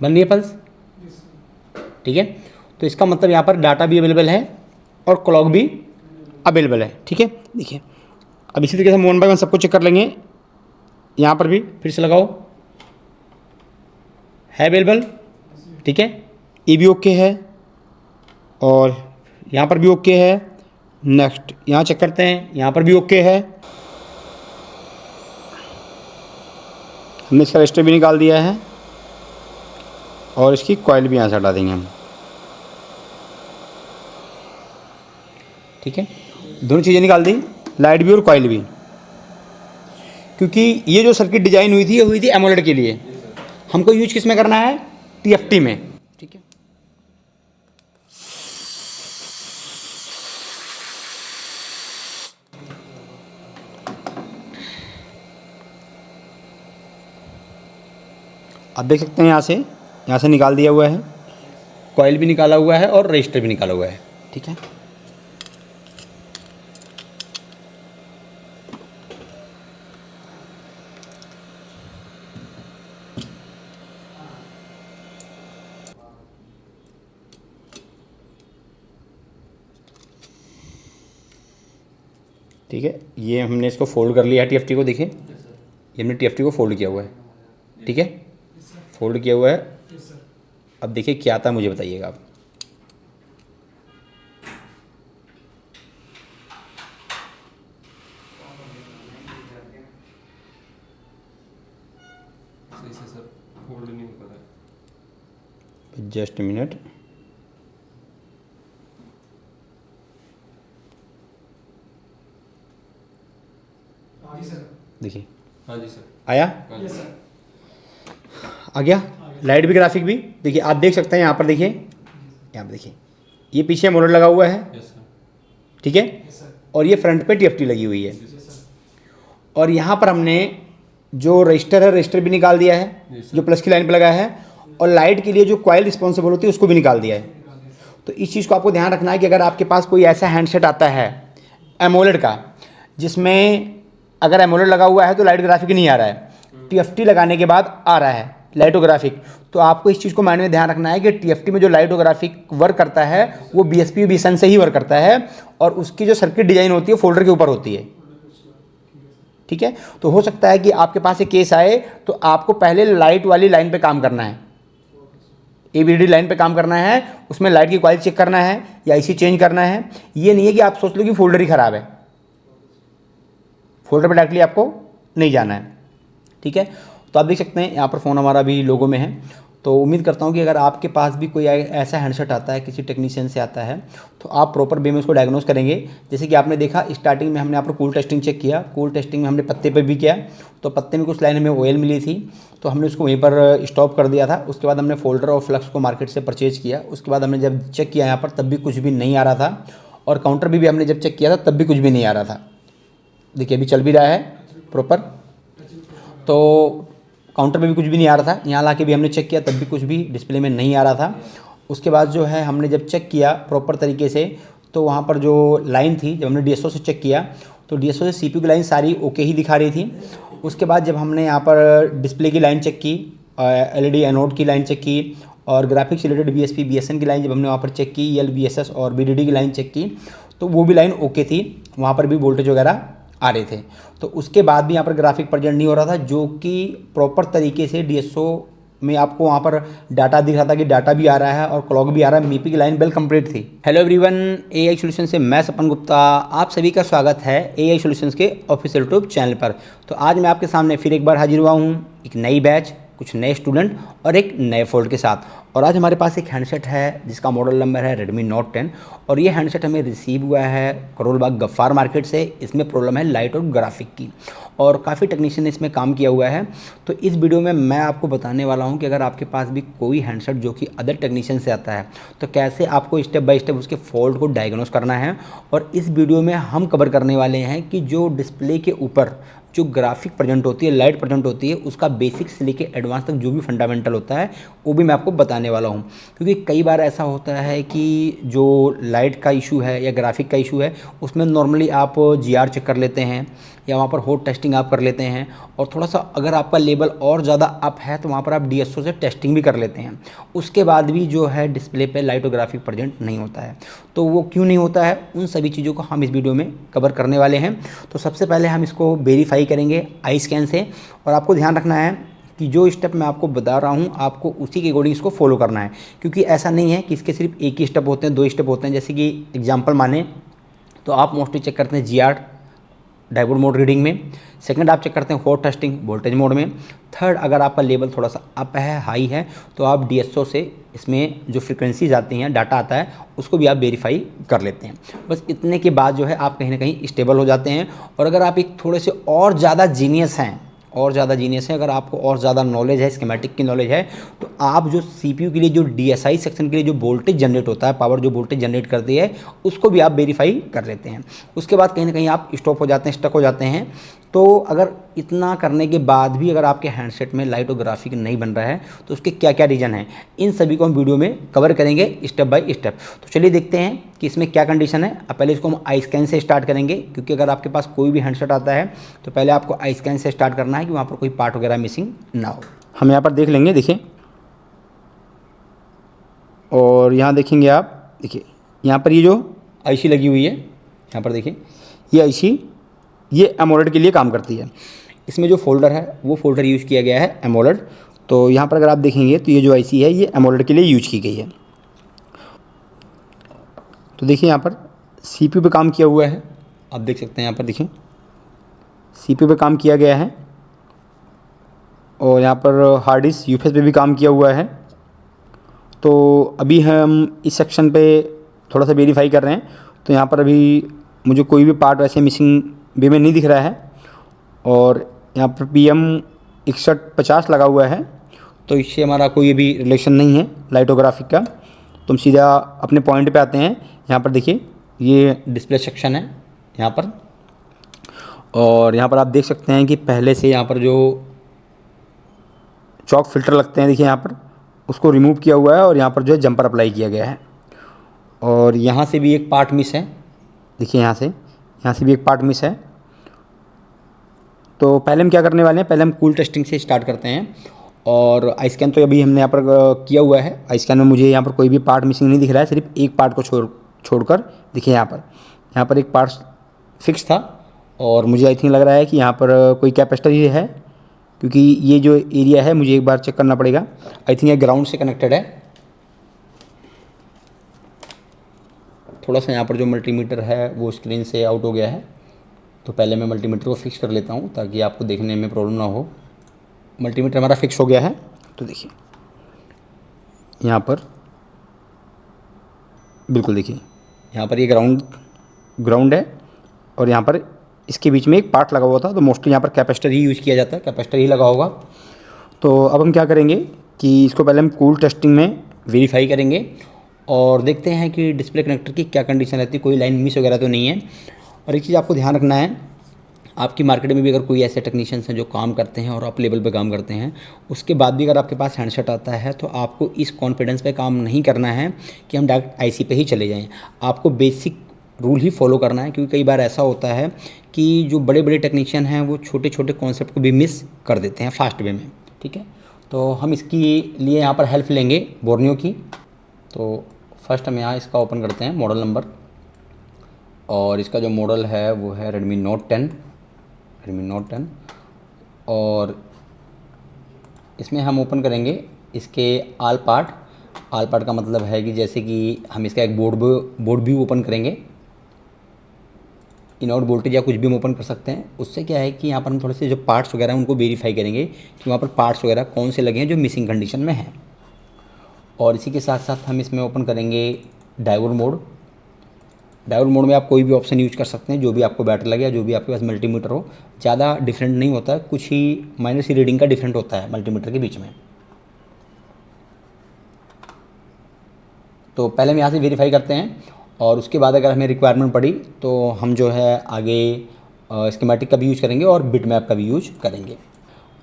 बन रही है पल्स, ठीक है। तो इसका मतलब यहाँ पर डाटा भी अवेलेबल है और क्लॉक भी अवेलेबल है, ठीक है। देखिए अब इसी तरीके से हम 1 बाय 1 सबको चेक कर लेंगे। यहाँ पर भी फिर से लगाओ, है अवेलेबल, ठीक है। ये भी ओके है और यहाँ पर भी ओके है। नेक्स्ट यहाँ चेक करते हैं, यहाँ पर भी ओके है। हमने इसका रजिस्टर भी निकाल दिया है और इसकी कॉइल भी यहाँ से हटा देंगे हम, ठीक है। दोनों चीज़ें निकाल दी, लाइट भी और कॉइल भी, क्योंकि ये जो सर्किट डिजाइन हुई थी ये हुई थी एमोलेड के लिए। हमको यूज किस में करना है, टीएफटी में, ठीक है। आप देख सकते हैं यहाँ से निकाल दिया हुआ है, कॉइल भी निकाला हुआ है और रजिस्टर भी निकाला हुआ है, ठीक है। ठीक है, ये हमने इसको फोल्ड कर लिया है टीएफटी को। देखिए ये हमने टीएफटी को फोल्ड किया हुआ है, ठीक है, फोल्ड किया हुआ है। अब देखिए क्या आता है मुझे बताइएगा आप। जस्ट मिनट, देखिए हाँ जी सर, आया, आ गया। लाइट भी ग्राफिक भी देखिए आप देख सकते हैं। यहाँ पर देखिए, यहाँ पर देखिए ये पीछे मोटर लगा हुआ है, यस सर, ठीक है, और ये फ्रंट पे टीएफटी लगी हुई है। और यहाँ पर हमने जो रजिस्टर है, रजिस्टर भी निकाल दिया है जो प्लस की लाइन पे लगा है, और लाइट के लिए जो कॉइल रिस्पॉन्सिबल होती है उसको भी निकाल दिया है। तो इस चीज़ को आपको ध्यान रखना है कि अगर आपके पास कोई ऐसा हैंडसेट आता है एमोलेड का, जिसमें अगर एमोलेड लगा हुआ है तो लाइट ग्राफिक नहीं आ रहा है, टीएफटी लगाने के बाद आ रहा है लाइटोग्राफिक, तो आपको इस चीज़ को माइंड में ध्यान रखना है कि टीएफटी में जो लाइटोग्राफिक वर्क करता है वो बीएसपी बीएसएन से ही वर्क करता है, और उसकी जो सर्किट डिजाइन होती है फोल्डर के ऊपर होती है, ठीक है। तो हो सकता है कि आपके पास एक केस आए तो आपको पहले लाइट वाली लाइन पे काम करना है, एबीडी लाइन पे काम करना है, उसमें लाइट की कॉइल चेक करना है या आईसी चेंज करना है। ये नहीं है कि आप सोच लो कि फोल्डर ही ख़राब है, फोल्डर पे डायरेक्टली आपको नहीं जाना है, ठीक है। तो आप देख सकते हैं यहाँ पर फ़ोन हमारा भी लोगो में है। तो उम्मीद करता हूँ कि अगर आपके पास भी कोई ऐसा हैंडसेट आता है, किसी टेक्नीशियन से आता है, तो आप प्रॉपर वे में उसको डायग्नोस करेंगे। जैसे कि आपने देखा स्टार्टिंग में हमने यहाँ पर कूल टेस्टिंग चेक किया, कूल टेस्टिंग में हमने पत्ते पे भी किया, तो पत्ते में कुछ लाइन हमें ऑयल मिली थी, तो हमने उसको वहीं पर स्टॉप कर दिया था। उसके बाद हमने फोल्डर और फ्लक्स को मार्केट से परचेज किया। उसके बाद हमने जब चेक किया यहाँ पर तब भी कुछ भी नहीं आ रहा था, और काउंटर भी हमने जब चेक किया था तब भी कुछ भी नहीं आ रहा था। देखिए अभी चल भी रहा है प्रॉपर, तो काउंटर पे भी कुछ भी नहीं आ रहा था। यहाँ लाके भी हमने चेक किया तब भी कुछ भी डिस्प्ले में नहीं आ रहा था। उसके बाद जो है हमने जब चेक किया प्रॉपर तरीके से, तो वहाँ पर जो लाइन थी, जब हमने डीएसओ से चेक किया तो डीएसओ से सीपीयू की लाइन सारी ओके ही दिखा रही थी। उसके बाद जब हमने यहाँ पर डिस्प्ले की लाइन चेक की, एलईडी एनोड की लाइन चेक की, और ग्राफिक्स रिलेटेड बीएसपी बीएसएन की लाइन जब हमने वहाँ पर चेक की, एलबीएसएस और बीडीडी की लाइन चेक की, तो वो भी लाइन ओके थी, वहाँ पर भी वोल्टेज वगैरह आ रहे थे। तो उसके बाद भी यहाँ पर ग्राफिक प्रेजेंट नहीं हो रहा था, जो कि प्रॉपर तरीके से डीएसओ में आपको वहाँ पर डाटा दिख रहा था कि डाटा भी आ रहा है और क्लॉक भी आ रहा है। मीपी की लाइन वेल कंप्लीट थी। हेलो एवरीवन, एआई सॉल्यूशन से मैं सपन गुप्ता, आप सभी का स्वागत है एआई सॉल्यूशंस के ऑफिशियल यूट्यूब चैनल पर। तो आज मैं आपके सामने फिर एक बार हाजिर हुआ हूँ, एक नई बैच, कुछ नए स्टूडेंट और एक नए फोल्ड के साथ। और आज हमारे पास एक हैंडसेट है जिसका मॉडल नंबर है Redmi Note 10, और ये हैंडसेट हमें रिसीव हुआ है करोल बाग गफ्फार मार्केट से। इसमें प्रॉब्लम है लाइट और ग्राफिक की, और काफ़ी टेक्नीशियन ने इसमें काम किया हुआ है। तो इस वीडियो में मैं आपको बताने वाला हूं कि अगर आपके पास भी कोई हैंडसेट जो कि अदर टेक्नीशियन से आता है, तो कैसे आपको स्टेप बाय स्टेप उसके फॉल्ट को डायग्नोस करना है। और इस वीडियो में हम कवर करने वाले हैं कि जो डिस्प्ले के ऊपर जो ग्राफिक प्रेजेंट होती है, लाइट प्रेजेंट होती है, उसका बेसिक से लेके एडवांस तक जो भी फंडामेंटल होता है वो भी मैं आपको बताने वाला हूँ। क्योंकि कई बार ऐसा होता है कि जो लाइट का इशू है या ग्राफिक का इशू है उसमें नॉर्मली आप जीआर चेक कर लेते हैं या वहाँ पर होट टेस्टिंग आप कर लेते हैं, और थोड़ा सा अगर आपका लेवल और ज़्यादा अप है तो वहाँ पर आप डीएसओ से टेस्टिंग भी कर लेते हैं। उसके बाद भी जो है डिस्प्ले पे लाइट और ग्राफिक प्रेजेंट नहीं होता है। तो वो क्यों नहीं होता है, उन सभी चीज़ों को हम इस वीडियो में कवर करने वाले हैं। तो सबसे पहले हम इसको वेरीफाई करेंगे आई स्कैन से, और आपको ध्यान रखना है कि जो स्टेप मैं आपको बता रहा हूँ आपको उसी के अकॉर्डिंग इसको फॉलो करना है। क्योंकि ऐसा नहीं है कि इसके सिर्फ एक ही स्टेप होते हैं, 2 स्टेप होते हैं। जैसे कि एग्जांपल माने तो आप मोस्टली चेक करते हैं जीआर डायोड मोड रीडिंग में, सेकंड आप चेक करते हैं होट टेस्टिंग वोल्टेज मोड में, थर्ड अगर आपका लेवल थोड़ा सा अप है, हाई है, तो आप डीएसओ से इसमें जो फ्रिक्वेंसीज आती हैं, डाटा आता है, उसको भी आप वेरीफाई कर लेते हैं। बस इतने के बाद जो है आप कहीं ना कहीं स्टेबल हो जाते हैं। और अगर आप एक थोड़े से और ज़्यादा जीनियस हैं, अगर आपको और ज़्यादा नॉलेज है, स्कीमेटिक की नॉलेज है, तो आप जो सीपीयू के लिए जो डीएसआई सेक्शन के लिए जो वोल्टेज जनरेट होता है, पावर जो वोल्टेज जनरेट करती है, उसको भी आप वेरीफाई कर लेते हैं। उसके बाद कहीं ना कहीं आप स्टॉप हो जाते हैं, स्टक हो जाते हैं। तो अगर इतना करने के बाद भी अगर आपके हैंडसेट में लाइट और ग्राफिक नहीं बन रहा है तो उसके क्या क्या रीज़न हैं, इन सभी को हम वीडियो में कवर करेंगे स्टेप बाय स्टेप। तो चलिए देखते हैं कि इसमें क्या कंडीशन है। अब पहले इसको हम आई स्कैन से स्टार्ट करेंगे, क्योंकि अगर आपके पास कोई भी हैंडसेट आता है तो पहले आपको आई स्कैन से स्टार्ट करना है कि वहाँ पर कोई पार्ट वगैरह मिसिंग ना हो। हम यहाँ पर देख लेंगे, देखिए, और यहाँ देखेंगे आप, देखिए यहाँ पर ये जो आईसी लगी हुई है, यहाँ पर देखिए ये आईसी ये एमोलेड के लिए काम करती है। इसमें जो फोल्डर है वो फोल्डर यूज़ किया गया है एमोलेड। तो यहाँ पर अगर आप देखेंगे तो ये जो आईसी है ये एमोलेड के लिए यूज की गई है। तो देखिए यहाँ पर सीपीयू पे काम किया हुआ है, आप देख सकते हैं यहाँ पर देखिए सीपीयू पे काम किया गया है, और यहाँ पर हार्ड डिस्क यूएफएस पे भी काम किया हुआ है। तो अभी हम इस सेक्शन पे थोड़ा सा वेरीफाई कर रहे हैं। तो यहाँ पर अभी मुझे कोई भी पार्ट वैसे मिसिंग वे में नहीं दिख रहा है, और यहाँ पर PM 6150 लगा हुआ है। तो इससे हमारा कोई भी रिलेशन नहीं है लाइट और ग्राफिक का। तो हम सीधा अपने पॉइंट पे आते हैं। यहाँ पर देखिए ये डिस्प्ले सेक्शन है यहाँ पर, और यहाँ पर आप देख सकते हैं कि पहले से यहाँ पर जो चॉक फिल्टर लगते हैं, देखिए यहाँ पर उसको रिमूव किया हुआ है, और यहाँ पर जो है जंपर अप्लाई किया गया है। और यहाँ से भी एक पार्ट मिस है, देखिए यहाँ से भी एक पार्ट मिस है। तो पहले हम क्या करने वाले हैं, पहले हम कूल टेस्टिंग से स्टार्ट करते हैं। और आई स्कैन तो अभी हमने यहाँ पर किया हुआ है। आई स्कैन में मुझे यहाँ पर कोई भी पार्ट मिसिंग नहीं दिख रहा है, सिर्फ एक पार्ट को छोड़कर। देखिए यहाँ पर एक पार्ट फिक्स था, और मुझे आई थिंक लग रहा है कि यहाँ पर कोई कैपेसिटर ही है, क्योंकि ये जो एरिया है मुझे एक बार चेक करना पड़ेगा। आई थिंक ये ग्राउंड से कनेक्टेड है। थोड़ा सा यहाँ पर जो मल्टीमीटर है वो स्क्रीन से आउट हो गया है, तो पहले मैं मल्टीमीटर को फिक्स कर लेता हूँ ताकि आपको देखने में प्रॉब्लम ना हो। मल्टीमीटर हमारा फिक्स हो गया है। तो देखिए यहाँ पर बिल्कुल देखिए यहाँ पर ये ग्राउंड है, और यहाँ पर इसके बीच में एक पार्ट लगा हुआ था। तो मोस्टली यहाँ पर कैपेसिटर ही यूज़ किया जाता है, कैपेसिटर ही लगा होगा। तो अब हम क्या करेंगे कि इसको पहले हम कूल टेस्टिंग में वेरीफाई करेंगे, और देखते हैं कि डिस्प्ले कनेक्टर की क्या कंडीशन रहती है, कोई लाइन मिस वगैरह तो नहीं है। और एक चीज़ आपको ध्यान रखना है, आपकी मार्केट में भी अगर कोई ऐसे टेक्नीशियंस हैं जो काम करते हैं और अप लेवल पे काम करते हैं, उसके बाद भी अगर आपके पास हैंडसेट आता है तो आपको इस कॉन्फिडेंस पे काम नहीं करना है कि हम डायरेक्ट आईसी पे ही चले जाएं। आपको बेसिक रूल ही फॉलो करना है, क्योंकि कई बार ऐसा होता है कि जो बड़े बड़े टेक्नीशियन हैं वो छोटे छोटे कॉन्सेप्ट को भी मिस कर देते हैं फास्ट वे में। ठीक है, तो हम इसकी लिए यहाँ पर हेल्प लेंगे बोर्नियो की। तो फर्स्ट हम यहाँ इसका ओपन करते हैं मॉडल नंबर, और इसका जो मॉडल है वो है रेडमी नोट 10। और इसमें हम ओपन करेंगे इसके आल पार्ट का मतलब है कि जैसे कि हम इसका एक बोर्ड भी ओपन करेंगे, इनआउट वोल्टेज या कुछ भी हम ओपन कर सकते हैं। उससे क्या है कि यहाँ पर हम थोड़े से जो पार्ट्स वगैरह हैं उनको वेरीफाई करेंगे कि वहाँ पर पार्ट्स वगैरह कौन से लगे हैं जो मिसिंग कंडीशन में हैं। और इसी के साथ साथ हम इसमें ओपन करेंगे डायोड मोड में आप कोई भी ऑप्शन यूज कर सकते हैं जो भी आपको बेटर लगे, या जो भी आपके पास मल्टीमीटर हो। ज़्यादा डिफरेंट नहीं होता है, कुछ ही माइनर सी रीडिंग का डिफरेंट होता है मल्टीमीटर के बीच में। तो पहले हम यहाँ से वेरीफाई करते हैं, और उसके बाद अगर हमें रिक्वायरमेंट पड़ी तो हम जो है आगे स्कीमेटिक का भी यूज़ करेंगे और बिट मैप का भी यूज करेंगे।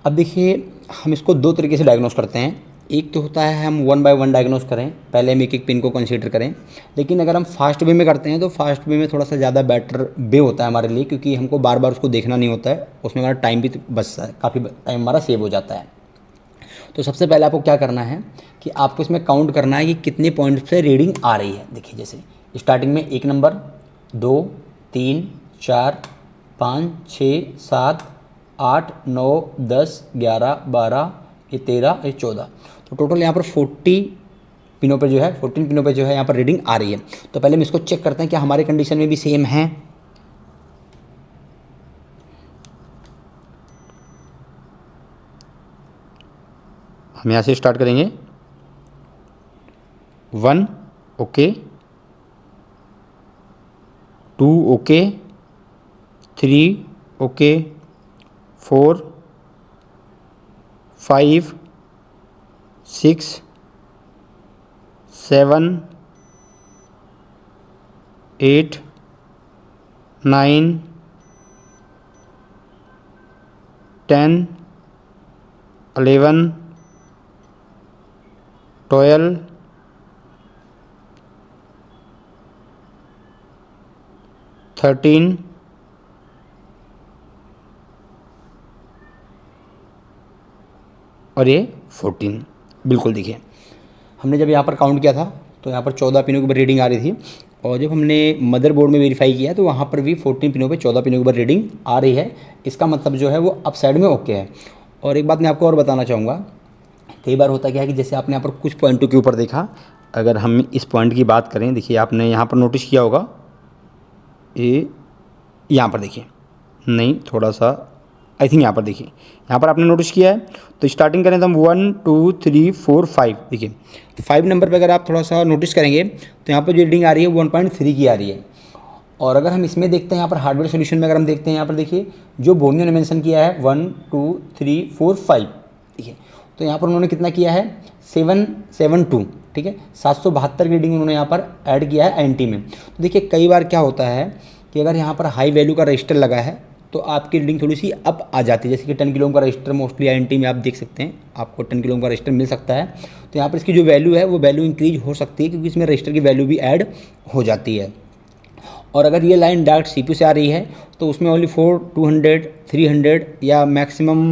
अब देखिए हम इसको दो तरीके से डायग्नोस करते हैं। एक तो होता है हम वन बाय वन डायग्नोस करें, पहले हम एक एक पिन को कंसीडर करें। लेकिन अगर हम फास्ट वे में करते हैं तो फास्ट वे में थोड़ा सा ज़्यादा बेटर वे होता है हमारे लिए, क्योंकि हमको बार बार उसको देखना नहीं होता है, उसमें हमारा टाइम भी बचता है, काफ़ी टाइम हमारा सेव हो जाता है। तो सबसे पहले आपको क्या करना है कि आपको इसमें काउंट करना है कि कितने पॉइंट से रीडिंग आ रही है। देखिए जैसे स्टार्टिंग में 1 नंबर, 2, 3, 4, 5, 6, 7, 8, 9, 10, 11, 12, ये 13, ये 14, तो टोटल यहाँ पर 14 पिनों पे जो है 14 पिनों पे जो है यहाँ पर रीडिंग आ रही है। तो पहले हम इसको चेक करते हैं कि हमारे कंडीशन में भी सेम है। हम यहाँ से स्टार्ट करेंगे। 1 ओके, 2 ओके, 3 ओके, 4, 5, 6, 7, 8, 9, 10, 11, 12, 13, और ये 14। बिल्कुल देखिए हमने जब यहाँ पर काउंट किया था तो यहाँ पर 14 पिनों के ऊपर रीडिंग आ रही थी, और जब हमने मदरबोर्ड में वेरीफाई किया तो वहाँ पर भी 14 पिनों पे 14 पिनों के ऊपर रीडिंग आ रही है। इसका मतलब जो है वो अप साइड में ओके है। और एक बात मैं आपको और बताना चाहूँगा, कई बार होता क्या है कि जैसे आपने यहाँ पर कुछ पॉइंटों के ऊपर देखा, अगर हम इस पॉइंट की बात करें, देखिए आपने यहाँ पर नोटिस किया होगा, ये यहाँ पर देखिए, नहीं थोड़ा सा आई थिंक यहाँ पर देखिए, यहाँ पर आपने नोटिस किया है। तो स्टार्टिंग करें तो हम 1 2 3 4 5, देखिए 5 नंबर पे अगर आप थोड़ा सा नोटिस करेंगे तो यहाँ पर जो रीडिंग आ रही है 1.3 की आ रही है। और अगर हम इसमें देखते हैं यहाँ पर हार्डवेयर सोल्यूशन में अगर हम देखते हैं यहाँ पर देखिए जो बोनियो ने मेंशन किया है 1 2 3 4 5, ठीक है, तो यहाँ पर उन्होंने कितना किया है 772, ठीक है, 772 की रीडिंग उन्होंने यहाँ पर ऐड किया है एनटी में। तो देखिए कई बार क्या होता है कि अगर यहाँ पर हाई वैल्यू का रजिस्टर लगा है तो आपकी रीडिंग थोड़ी सी अप आ जाती है। जैसे कि 10 किलो का रजिस्टर मोस्टली आईएनटी में आप देख सकते हैं, आपको 10 किलो का रजिस्टर मिल सकता है। तो यहाँ पर इसकी जो वैल्यू है वो वैल्यू इंक्रीज हो सकती है, क्योंकि इसमें रजिस्टर की वैल्यू भी ऐड हो जाती है। और अगर ये लाइन डायरेक्ट सीपीयू से आ रही है तो उसमें ओनली 200 300 या मैक्सिमम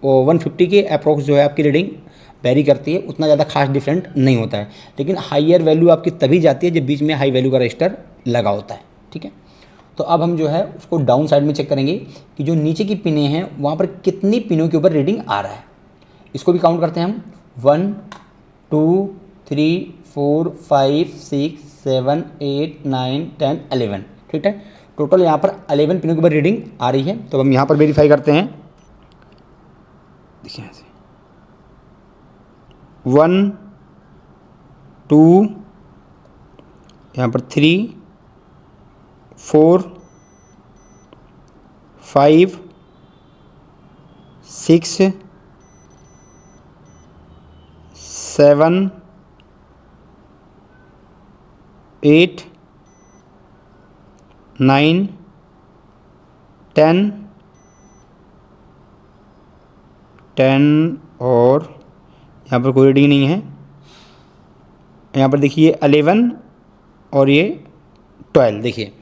150 के अप्रोक्स जो है आपकी रीडिंग वेरी करती है, उतना ज़्यादा खास डिफरेंट नहीं होता है। लेकिन हाइयर वैल्यू आपकी तभी जाती है जब बीच में हाई वैल्यू का रजिस्टर लगा होता है, ठीक है। तो अब हम जो है उसको डाउन साइड में चेक करेंगे कि जो नीचे की पिनें हैं वहाँ पर कितनी पिनों के ऊपर रीडिंग आ रहा है। इसको भी काउंट करते हैं हम 1 2 3 4 5 6 7 8 9 10 11, ठीक है। टोटल यहाँ पर 11 पिनों के ऊपर रीडिंग आ रही है। तो हम यहाँ पर वेरीफाई करते हैं। देखिए 1 2, यहाँ पर 3 4 5 6 7 8 9 10 और यहाँ पर कोई रीडिंग नहीं है। यहाँ पर देखिए 11 और ये 12। देखिए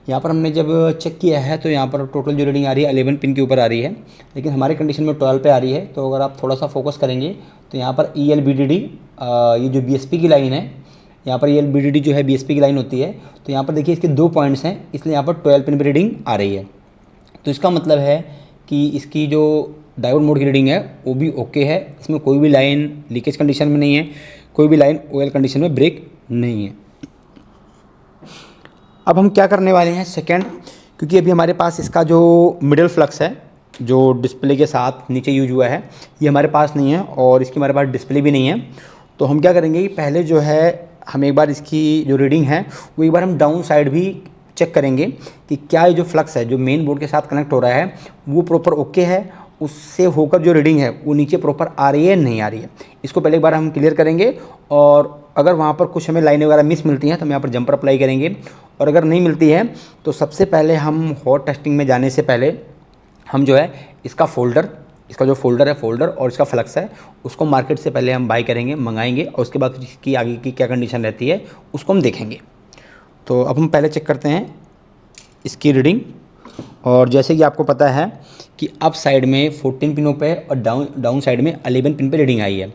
यहाँ पर हमने जब चेक किया है तो यहाँ पर टोटल जो रीडिंग आ रही है 11 पिन के ऊपर आ रही है, लेकिन हमारे कंडीशन में 12 पे आ रही है। तो अगर आप थोड़ा सा फोकस करेंगे तो यहाँ पर ELBDD ये जो BSP की लाइन है, यहाँ पर ELBDD जो है BSP की लाइन होती है। तो यहाँ पर देखिए इसके 2 पॉइंट्स हैं, इसलिए यहाँ पर 12 पिन पर रीडिंग आ रही है। तो इसका मतलब है कि इसकी जो डायोड मोड की रीडिंग है वो भी ओके है, इसमें कोई भी लाइन लीकेज कंडीशन में नहीं है, कोई भी लाइन OL कंडीशन में ब्रेक नहीं है। अब हम क्या करने वाले हैं सेकंड, क्योंकि अभी हमारे पास इसका जो मिडल फ्लक्स है जो डिस्प्ले के साथ नीचे यूज हुआ है ये हमारे पास नहीं है, और इसकी हमारे पास डिस्प्ले भी नहीं है। तो हम क्या करेंगे कि पहले जो है हम एक बार इसकी जो रीडिंग है वो एक बार हम डाउन साइड भी चेक करेंगे कि क्या ये जो फ्लक्स है जो मेन बोर्ड के साथ कनेक्ट हो रहा है वो प्रॉपर ओके है, उससे होकर जो रीडिंग है वो नीचे प्रॉपर आ रही है नहीं आ रही है। इसको पहले एक बार हम क्लियर करेंगे, और अगर वहाँ पर कुछ हमें लाइनें वगैरह मिस मिलती हैं तो हम यहाँ पर जंपर अप्लाई करेंगे और अगर नहीं मिलती है तो सबसे पहले हम हॉट टेस्टिंग में जाने से पहले हम जो है इसका जो फोल्डर है फोल्डर और इसका फ्लक्स है उसको मार्केट से पहले हम बाय करेंगे, मंगाएंगे और उसके बाद इसकी आगे की क्या कंडीशन रहती है उसको हम देखेंगे। तो अब हम पहले चेक करते हैं इसकी रीडिंग। और जैसे कि आपको पता है कि अप साइड में 14 पिनों पे और डाउन साइड में 11 पिन पे रीडिंग आई है।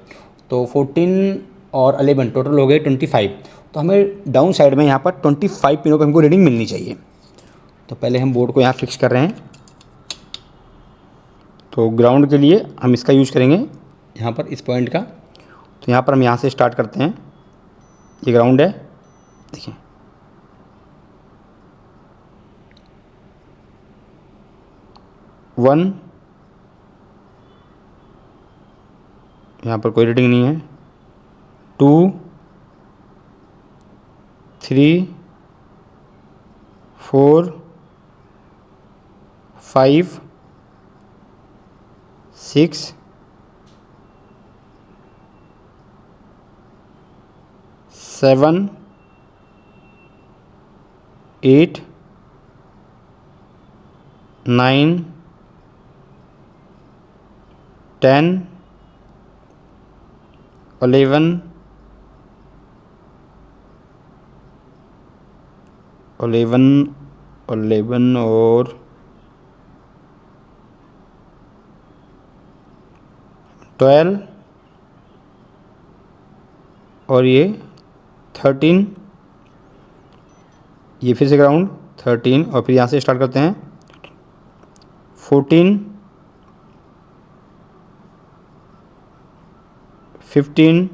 तो 14 और 11 टोटल हो गए 25। तो हमें डाउन साइड में यहाँ पर 25 पिनों पे हमको रीडिंग मिलनी चाहिए। तो पहले हम बोर्ड को यहाँ फिक्स कर रहे हैं। तो ग्राउंड के लिए हम इसका यूज़ करेंगे यहाँ पर इस पॉइंट का। तो यहाँ पर हम यहाँ से स्टार्ट करते हैं, ये ग्राउंड है, देखिए 1, यहाँ पर कोई रीडिंग नहीं है, 2, 3, 4, 5, 6, 7, 8, 9, 10, 11, 11 और 12 और ये 13, ये फिर से ग्राउंड 13 और फिर यहाँ से स्टार्ट करते हैं 14, 15,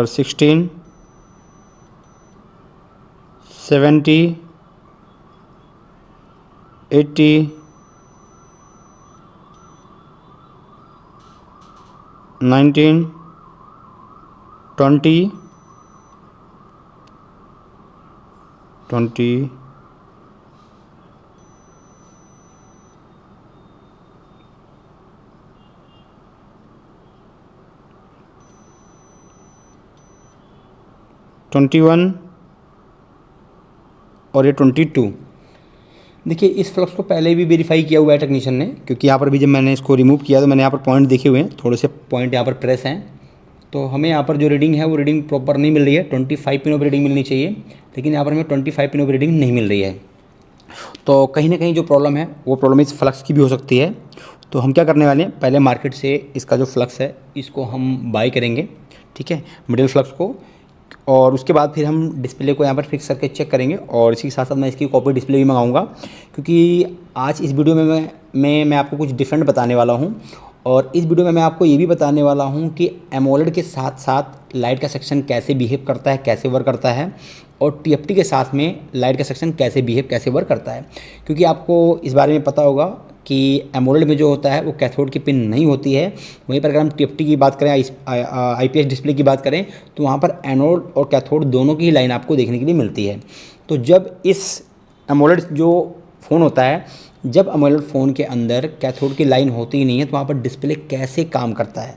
16, 70, 80, 19, 20, 21 और ये 22। देखिए इस फ्लक्स को पहले भी वेरीफाई किया हुआ है टेक्नीशियन ने, क्योंकि यहाँ पर भी जब मैंने इसको रिमूव किया तो मैंने यहाँ पर पॉइंट देखे हुए हैं, थोड़े से पॉइंट यहाँ पर प्रेस हैं। तो हमें यहाँ पर जो रीडिंग है वो रीडिंग प्रॉपर नहीं मिल रही है। 25 पिनों पर रीडिंग मिलनी चाहिए, लेकिन यहाँ पर हमें 25 पिनों पर रीडिंग नहीं मिल रही है। तो कहीं ना कहीं जो प्रॉब्लम है वो प्रॉब्लम इस फ्लक्स की भी हो सकती है। तो हम क्या करने वाले हैं, पहले मार्केट से इसका जो फ्लक्स है इसको हम बाय करेंगे, ठीक है, मिडिल फ्लक्स को। और उसके बाद फिर हम डिस्प्ले को यहाँ पर फिक्स करके चेक करेंगे। और इसी के साथ साथ मैं इसकी कॉपी डिस्प्ले भी मंगाऊंगा, क्योंकि आज इस वीडियो में मैं आपको कुछ डिफरेंट बताने वाला हूँ। और इस वीडियो में मैं आपको ये भी बताने वाला हूँ कि एमोलेड के साथ साथ लाइट का सेक्शन कैसे बिहेव करता है, कैसे वर्क करता है, और टीएफटी के साथ में लाइट का सेक्शन कैसे वर्क करता है। क्योंकि आपको इस बारे में पता होगा कि एमोलेड में जो होता है वो कैथोड की पिन नहीं होती है। वहीं पर अगर हम टीएफटी की बात करें, आईपीएस डिस्प्ले की बात करें, तो वहाँ पर एनोड और कैथोड दोनों की ही लाइन आपको देखने के लिए मिलती है। तो जब इस एमोलेड जो फ़ोन होता है, जब एमोलेड फ़ोन के अंदर कैथोड की लाइन होती ही नहीं है, तो वहाँ पर डिस्प्ले कैसे काम करता है,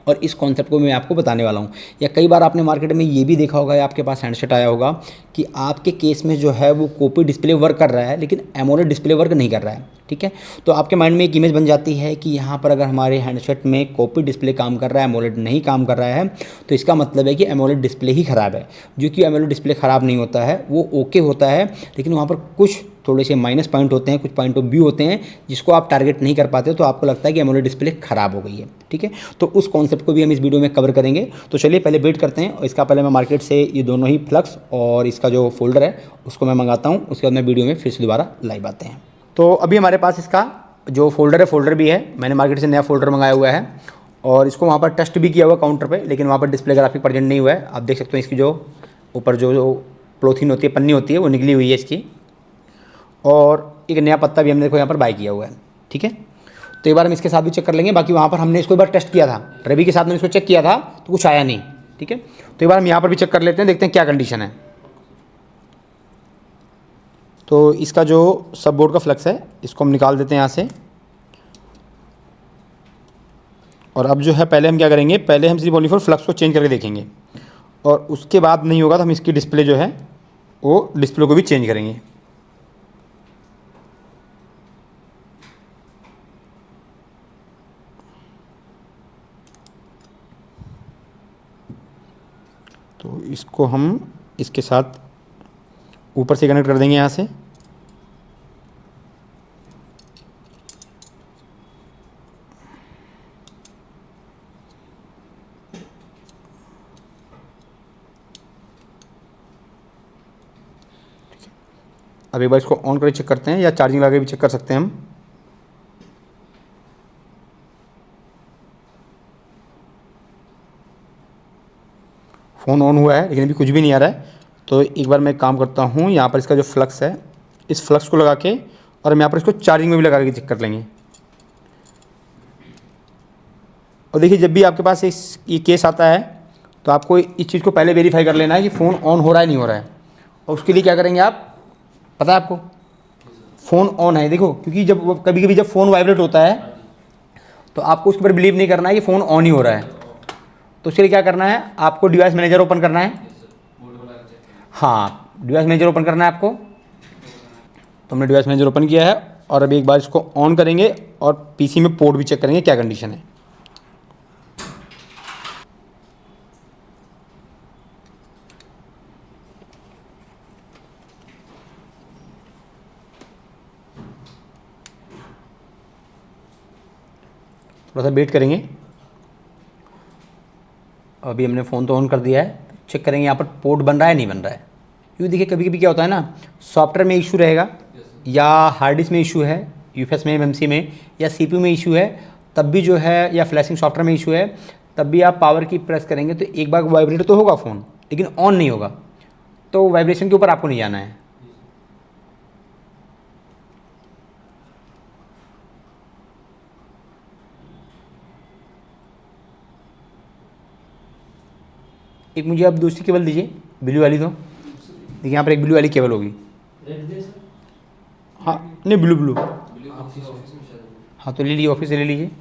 और इस कॉन्सेप्ट को मैं आपको बताने वाला हूँ। या कई बार आपने मार्केट में ये भी देखा होगा या आपके पास हैंडसेट आया होगा कि आपके केस में जो है वो कॉपी डिस्प्ले वर्क कर रहा है लेकिन एमोलेड डिस्प्ले वर्क नहीं कर रहा है, ठीक है। तो आपके माइंड में एक इमेज बन जाती है कि यहाँ पर अगर हमारे हैंडसेट में कॉपी डिस्प्ले काम कर रहा है, एमोलेड नहीं काम कर रहा है, तो इसका मतलब है कि एमोलेड डिस्प्ले ही ख़राब है। जो कि एमोलेड डिस्प्ले ख़राब नहीं होता है, वो ओके होता है, लेकिन वहाँ पर कुछ थोड़े से माइनस पॉइंट होते हैं, कुछ पॉइंट ऑफ व्यू होते हैं जिसको आप टारगेट नहीं कर पाते, तो आपको लगता है कि एमोलेड डिस्प्ले ख़राब हो गई है, ठीक है। तो उस कॉन्सेप्ट को भी हम इस वीडियो में कवर करेंगे। तो चलिए पहले वेट करते हैं, और इसका पहले मैं मार्केट से ये दोनों ही फ्लक्स और इसका जो फोल्डर है उसको मैं मंगाता हूँ। उसके बाद मैं वीडियो में फिर से दोबारा लाइव आते हैं। तो अभी हमारे पास इसका जो फोल्डर है, फोल्डर भी है, मैंने मार्केट से नया फोल्डर मंगाया हुआ है, और इसको वहाँ पर टेस्ट भी किया हुआ काउंटर पर, लेकिन वहाँ पर डिस्प्ले ग्राफिक प्रेजेंट नहीं हुआ है। आप देख सकते हो इसकी जो ऊपर जो प्लोथिन होती है, पन्नी होती है, वो निकली हुई है इसकी। और एक नया पत्ता भी हमने देखो यहाँ पर बाय किया हुआ है, ठीक है। तो एक बार हम इसके साथ भी चेक कर लेंगे। बाकी वहाँ पर हमने इसको एक बार टेस्ट किया था, रवि के साथ मैंने इसको चेक किया था तो कुछ आया नहीं, ठीक है। तो एक बार हम यहाँ पर भी चेक कर लेते हैं, देखते हैं क्या कंडीशन है। तो इसका जो सब बोर्ड का फ्लक्स है इसको हम निकाल देते हैं यहाँ से। और अब जो है पहले हम क्या करेंगे, पहले हम सिर्फ ओनली फॉर फ्लक्स को चेंज करके देखेंगे, और उसके बाद नहीं होगा तो हम इसकी डिस्प्ले जो है वो डिस्प्ले को भी चेंज करेंगे। तो इसको हम इसके साथ ऊपर से कनेक्ट कर देंगे यहाँ से। अब एक बार इसको ऑन करके चेक करते हैं, या चार्जिंग लगा के भी चेक कर सकते हैं हम। फ़ोन ऑन हुआ है लेकिन अभी कुछ भी नहीं आ रहा है। तो एक बार मैं काम करता हूँ, यहाँ पर इसका जो फ्लक्स है, इस फ्लक्स को लगा के, और हम यहाँ पर इसको चार्जिंग में भी लगा के चेक कर लेंगे। और देखिए जब भी आपके पास ये केस आता है तो आपको इस चीज़ को पहले वेरीफाई कर लेना है कि फ़ोन ऑन हो रहा है नहीं हो रहा है। और उसके लिए क्या करेंगे आप, पता है आपको, फ़ोन ऑन है देखो, क्योंकि जब कभी कभी जब फ़ोन वाइब्रेट होता है तो आपको उसके ऊपर बिलीव नहीं करना है कि फ़ोन ऑन ही हो रहा है। तो उसके लिए क्या करना है, आपको डिवाइस मैनेजर ओपन करना है। हाँ, डिवाइस मैनेजर ओपन करना है आपको। तो हमने डिवाइस मैनेजर ओपन किया है, और अभी एक बार इसको ऑन करेंगे और पीसी में पोर्ट भी चेक करेंगे क्या कंडीशन है। थोड़ा सा वेट करेंगे। अभी हमने फ़ोन तो ऑन कर दिया है, चेक करेंगे यहाँ पर पोर्ट बन रहा है नहीं बन रहा है। क्योंकि देखिए कभी कभी क्या होता है ना, सॉफ्टवेयर में इशू रहेगा, या हार्ड डिस्क में इशू है, यूएफएस में, एमएमसी में, या सीपीयू में इशू है, तब भी जो है, या फ्लैशिंग सॉफ्टवेयर में इशू है, तब भी आप पावर की प्रेस करेंगे तो एक बार वाइब्रेट तो होगा फ़ोन, लेकिन ऑन नहीं होगा। तो वाइब्रेशन के ऊपर आपको नहीं जाना है। एक मुझे अब दूसरी केबल दीजिए, ब्लू वाली। तो देखिए यहाँ पर एक ब्लू वाली केबल होगी। हाँ नहीं, ब्लू ब्लू। हाँ तो ले लीजिए, ऑफिस से ले लीजिए।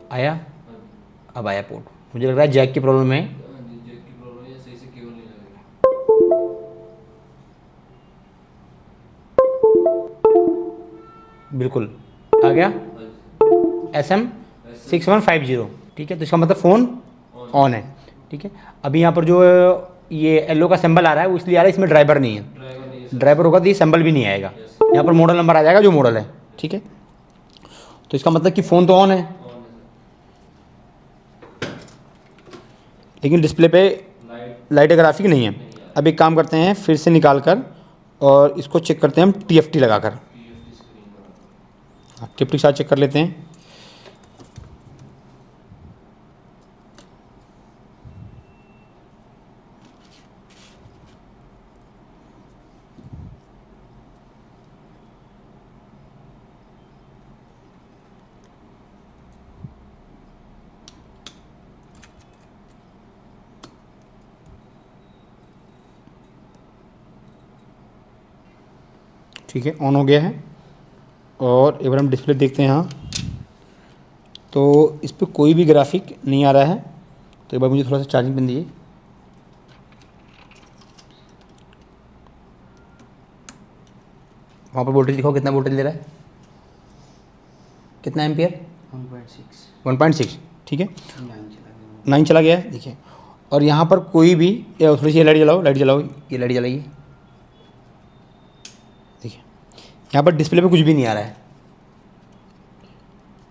आया, अब आया पोर्ट। मुझे लग रहा है जैक की प्रॉब्लम है। बिल्कुल आ गया, SM6150। ठीक है, तो इसका मतलब फ़ोन ऑन है। ठीक है, अभी यहाँ पर जो ये येलो का सिंबल आ रहा है वो इसलिए आ रहा है, इसमें ड्राइवर नहीं है। ड्राइवर होगा तो ये सिंबल भी नहीं आएगा। यहाँ पर मॉडल नंबर आ जाएगा जो मॉडल है। ठीक है, तो इसका मतलब कि फ़ोन तो ऑन है, लेकिन डिस्प्ले पे लाइट ग्राफिक नहीं है। अब एक काम करते हैं, फिर से निकाल कर और इसको चेक करते हैं हम TFT लगाकर। हाँ, TFT के साथ चेक कर लेते हैं। ठीक है, ऑन हो गया है। और एक बार हम डिस्प्ले देखते हैं। हाँ, तो इस पर कोई भी ग्राफिक नहीं आ रहा है। तो एक बार मुझे थोड़ा सा चार्जिंग पिन दीजिए। वहाँ पर वोल्टेज दिखाओ, कितना वोल्टेज दे रहा है, कितना एम्पियर? 1.6। ठीक है, 9 चला गया है। देखिए, और यहाँ पर कोई भी, थोड़ी सी लाइट जलाओ, लाइट जलाओ, ये लाइट जलाइए। देखिए यहाँ पर डिस्प्ले पे कुछ भी नहीं आ रहा है,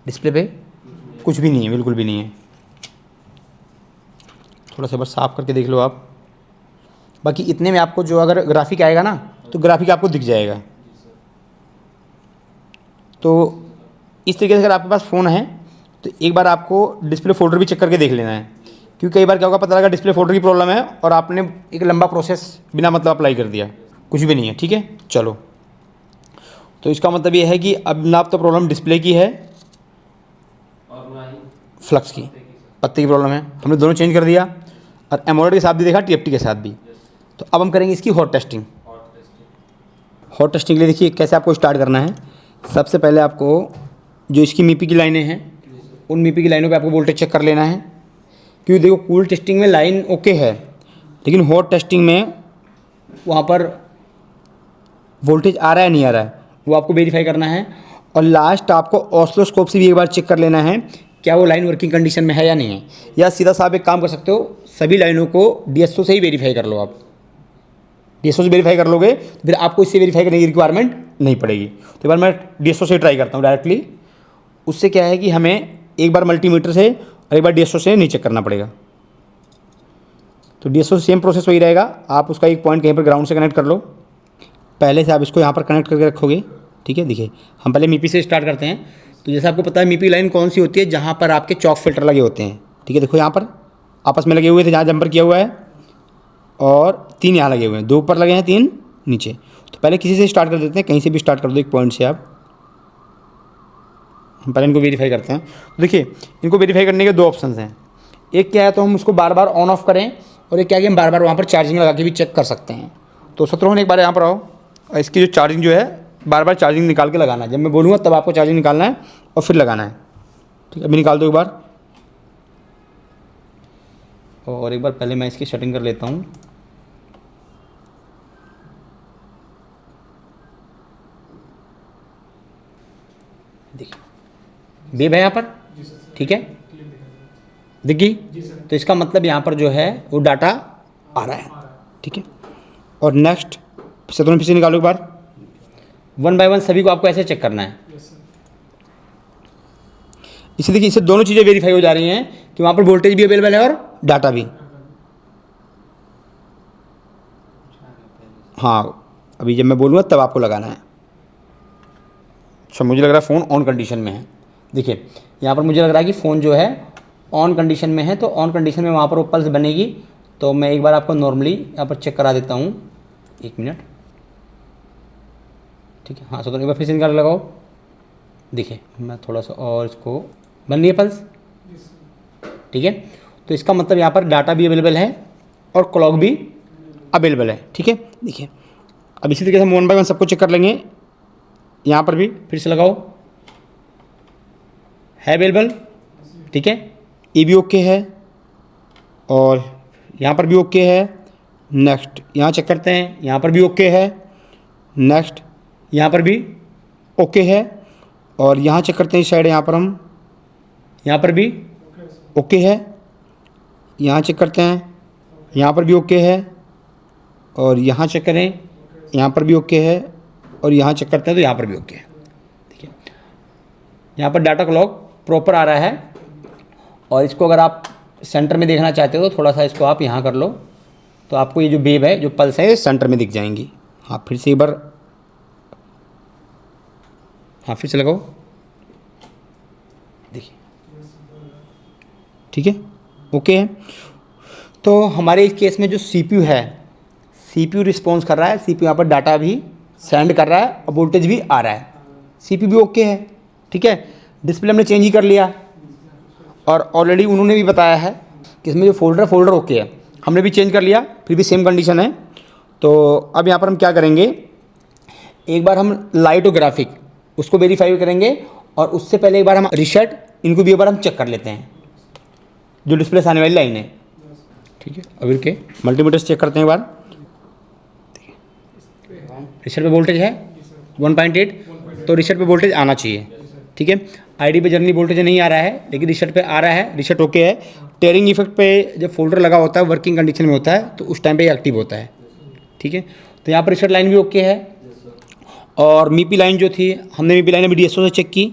डिस्प्ले पे कुछ भी नहीं है, बिल्कुल भी नहीं है। थोड़ा सा बस साफ करके देख लो आप। बाकी इतने में आपको जो अगर ग्राफिक आएगा ना, तो ग्राफिक आपको दिख जाएगा। तो इस तरीके से अगर आपके पास फ़ोन है तो एक बार आपको डिस्प्ले फोल्डर भी चेक करके देख लेना है, क्योंकि कई बार क्या होगा, पता लगा डिस्प्ले फोल्डर की प्रॉब्लम है और आपने एक लंबा प्रोसेस बिना मतलब अप्लाई कर दिया। कुछ भी नहीं है, ठीक है। चलो, तो इसका मतलब ये है कि अब ना तो प्रॉब्लम डिस्प्ले की है और ना ही फ्लक्स की, पत्ते की प्रॉब्लम है। हमने दोनों चेंज कर दिया और एमोलेड के साथ भी देखा, टीएफटी के साथ भी। तो अब हम करेंगे इसकी hot testing. Hot testing. Hot testing के लिए देखिए कैसे आपको स्टार्ट करना है। सबसे पहले आपको जो इसकी मीपी की लाइनें हैं, उन मीपी की लाइनों पे आपको वोल्टेज चेक कर लेना है, क्योंकि देखो कूल टेस्टिंग में लाइन ओके है, लेकिन हॉट टेस्टिंग में वहाँ पर वोल्टेज आ रहा है नहीं आ रहा है, वो आपको वेरीफाई करना है। और लास्ट आपको ऑसिलोस्कोप से भी एक बार चेक कर लेना है क्या वो लाइन वर्किंग कंडीशन में है या नहीं है। या सीधा साहब एक काम कर सकते हो, सभी लाइनों को डीएसओ से ही वेरीफाई कर लो। आप डीएसओ से वेरीफाई कर लोगे तो फिर आपको इससे वेरीफाई करने की रिक्वायरमेंट नहीं पड़ेगी। तो एक बार मैं डीएसओ से ट्राई करता हूँ डायरेक्टली। उससे क्या है कि हमें एक बार मल्टीमीटर से और एक बार डीएसओ से नहीं चेक करना पड़ेगा। तो डीएसओ सेम प्रोसेस वही रहेगा। आप उसका एक पॉइंट कहीं पर ग्राउंड से कनेक्ट कर लो। पहले से आप इसको यहाँ पर कनेक्ट करके रखोगे, ठीक है। देखिए हम पहले मीपी से स्टार्ट करते हैं। तो जैसे आपको पता है मीपी लाइन कौन सी होती है, जहाँ पर आपके चॉक फिल्टर लगे होते हैं, ठीक है। देखो यहाँ पर आपस में लगे हुए थे, जहाँ जंपर किया हुआ है, और 3 यहाँ लगे हुए हैं, 2 ऊपर लगे हैं, 3 नीचे। तो पहले किसी से स्टार्ट कर देते हैं, कहीं से भी स्टार्ट कर दो एक पॉइंट से आप। हम पहले इनको वेरीफाई करते हैं। तो देखिए इनको वेरीफाई करने के 2 ऑप्शन हैं। एक क्या है, तो हम उसको बार बार ऑन ऑफ करें, और एक क्या है कि हम बार बार वहाँ पर चार्जिंग लगा के भी चेक कर सकते हैं। तो शत्रुघ्न एक बार यहाँ पर आओ, और इसकी जो चार्जिंग जो है बार बार चार्जिंग निकाल के लगाना है। जब मैं बोलूँगा तब आपको चार्जिंग निकालना है और फिर लगाना है, ठीक है। अभी निकाल दो एक बार, और एक बार पहले मैं इसकी सेटिंग कर लेता हूँ। देखिए वेव है यहाँ पर, ठीक है, दिखी। तो इसका मतलब यहाँ पर जो है वो डाटा आ रहा है, ठीक है। और नेक्स्ट शत्रुघ्न फिर से निकालो एक बार, 1 बाय 1 सभी को आपको ऐसे चेक करना है। इसे देखिए, इससे दोनों चीज़ें वेरीफाई हो जा रही हैं कि वहाँ पर वोल्टेज भी अवेलेबल है और डाटा भी। हाँ, अभी जब मैं बोलूँगा तब आपको लगाना है। अच्छा, मुझे लग रहा है फ़ोन ऑन कंडीशन में है। देखिए यहाँ पर मुझे लग रहा है कि फ़ोन जो है ऑन कंडीशन में है, तो ऑन कंडीशन में वहाँ पर वो पल्स बनेगी। तो मैं एक बार आपको नॉर्मली यहाँ पर चेक करा देता हूँ, 1 मिनट, ठीक है। हाँ, तो एक बार फिर से निकाल लगाओ। देखिए मैं थोड़ा सा और इसको, बन रही है पल्स, ठीक है। तो इसका मतलब यहाँ पर डाटा भी अवेलेबल है और क्लॉक भी अवेलेबल है, ठीक है। देखिए अब इसी तरीके से हम 1 बाय 1 सबको चेक कर लेंगे। यहाँ पर भी फिर से लगाओ, है अवेलेबल, ठीक है। ये भी ओके है, और यहाँ पर भी ओके है। नेक्स्ट यहाँ चेक करते हैं, यहाँ पर भी ओके है। नेक्स्ट यहाँ पर भी ओके है, और यहाँ चेक करते हैं इस साइड, यहाँ पर हम, यहाँ पर भी ओके है। यहाँ चेक करते हैं, यहाँ पर भी ओके है, और यहाँ चेक करें, यहाँ पर भी ओके है, और यहाँ चेक करते हैं तो यहाँ पर भी ओके है। देखिए यहाँ पर डाटा क्लॉक प्रॉपर आ रहा है। और इसको अगर आप सेंटर में देखना चाहते हो तो थोड़ा सा इसको आप यहाँ कर लो, तो आपको ये जो वेव है, जो पल्स है, ये सेंटर में दिख जाएंगी। हाँ, फिर से एक बार, हाँ फिर से लगाओ, देखिए, ठीक है, ओके है। तो हमारे इस केस में जो सीपीयू है, सीपीयू रिस्पॉन्स कर रहा है, सीपीयू यहाँ पर डाटा भी सेंड कर रहा है और वोल्टेज भी आ रहा है, सीपीयू भी ओके है, ठीक है। डिस्प्ले हमने चेंज ही कर लिया, और ऑलरेडी उन्होंने भी बताया है कि इसमें जो फोल्डर ओके है, हमने भी चेंज कर लिया, फिर भी सेम कंडीशन है। तो अब यहाँ पर हम क्या करेंगे, एक बार हम लाइट और ग्राफिक उसको वेरीफाई करेंगे, और उससे पहले एक बार हम रीसेट, इनको भी एक बार हम चेक कर लेते हैं, जो डिस्प्ले से आने वाली लाइन है, ठीक है। अभी के मल्टीमीटर से चेक करते हैं एक बार। रीसेट पे वोल्टेज है 1.8, तो रीसेट पे वोल्टेज आना चाहिए, ठीक है। आईडी पे जनरली वोल्टेज नहीं आ रहा है, लेकिन रीसेट पे आ रहा है, रीसेट ओके है। टेयरिंग इफेक्ट पे जब फोल्डर लगा होता है, वर्किंग कंडीशन में होता है, तो उस टाइम पे ये एक्टिव होता है, ठीक है। तो यहाँ पर रीसेट लाइन भी ओके है। और मीपी लाइन जो थी, हमने मीपी लाइन अभी डीएसओ से चेक की,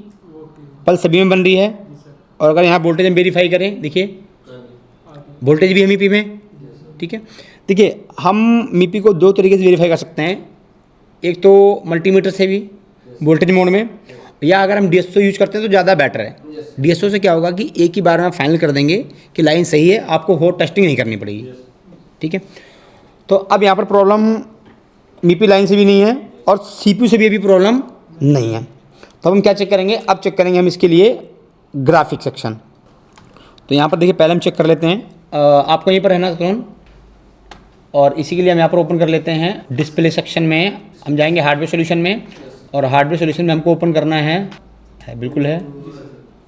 पल्स सभी में बन रही है। और अगर यहाँ वोल्टेज हम वेरीफाई करें, देखिए वोल्टेज भी है मीपी में, ठीक है। देखिए हम मीपी को 2 तरीके से वेरीफाई कर सकते हैं, एक तो मल्टीमीटर से भी वोल्टेज मोड में, या अगर हम डीएसओ यूज करते हैं तो ज़्यादा बेटर है। डीएसओ से क्या होगा कि एक ही बार में फाइनल कर देंगे कि लाइन सही है, आपको हॉट टेस्टिंग नहीं करनी पड़ेगी, ठीक है। तो अब यहाँ पर प्रॉब्लम मीपी लाइन से भी नहीं है और सीपीयू से भी अभी प्रॉब्लम नहीं है। तो अब हम क्या चेक करेंगे, अब चेक करेंगे हम इसके लिए ग्राफिक सेक्शन। तो यहाँ पर देखिए पहले हम चेक कर लेते हैं, आपको यहीं पर रहना कौन, और इसी के लिए हम यहाँ पर ओपन कर लेते हैं डिस्प्ले सेक्शन में। हम जाएंगे हार्डवेयर सॉल्यूशन में, और हार्डवेयर सॉल्यूशन में हमको ओपन करना है बिल्कुल है,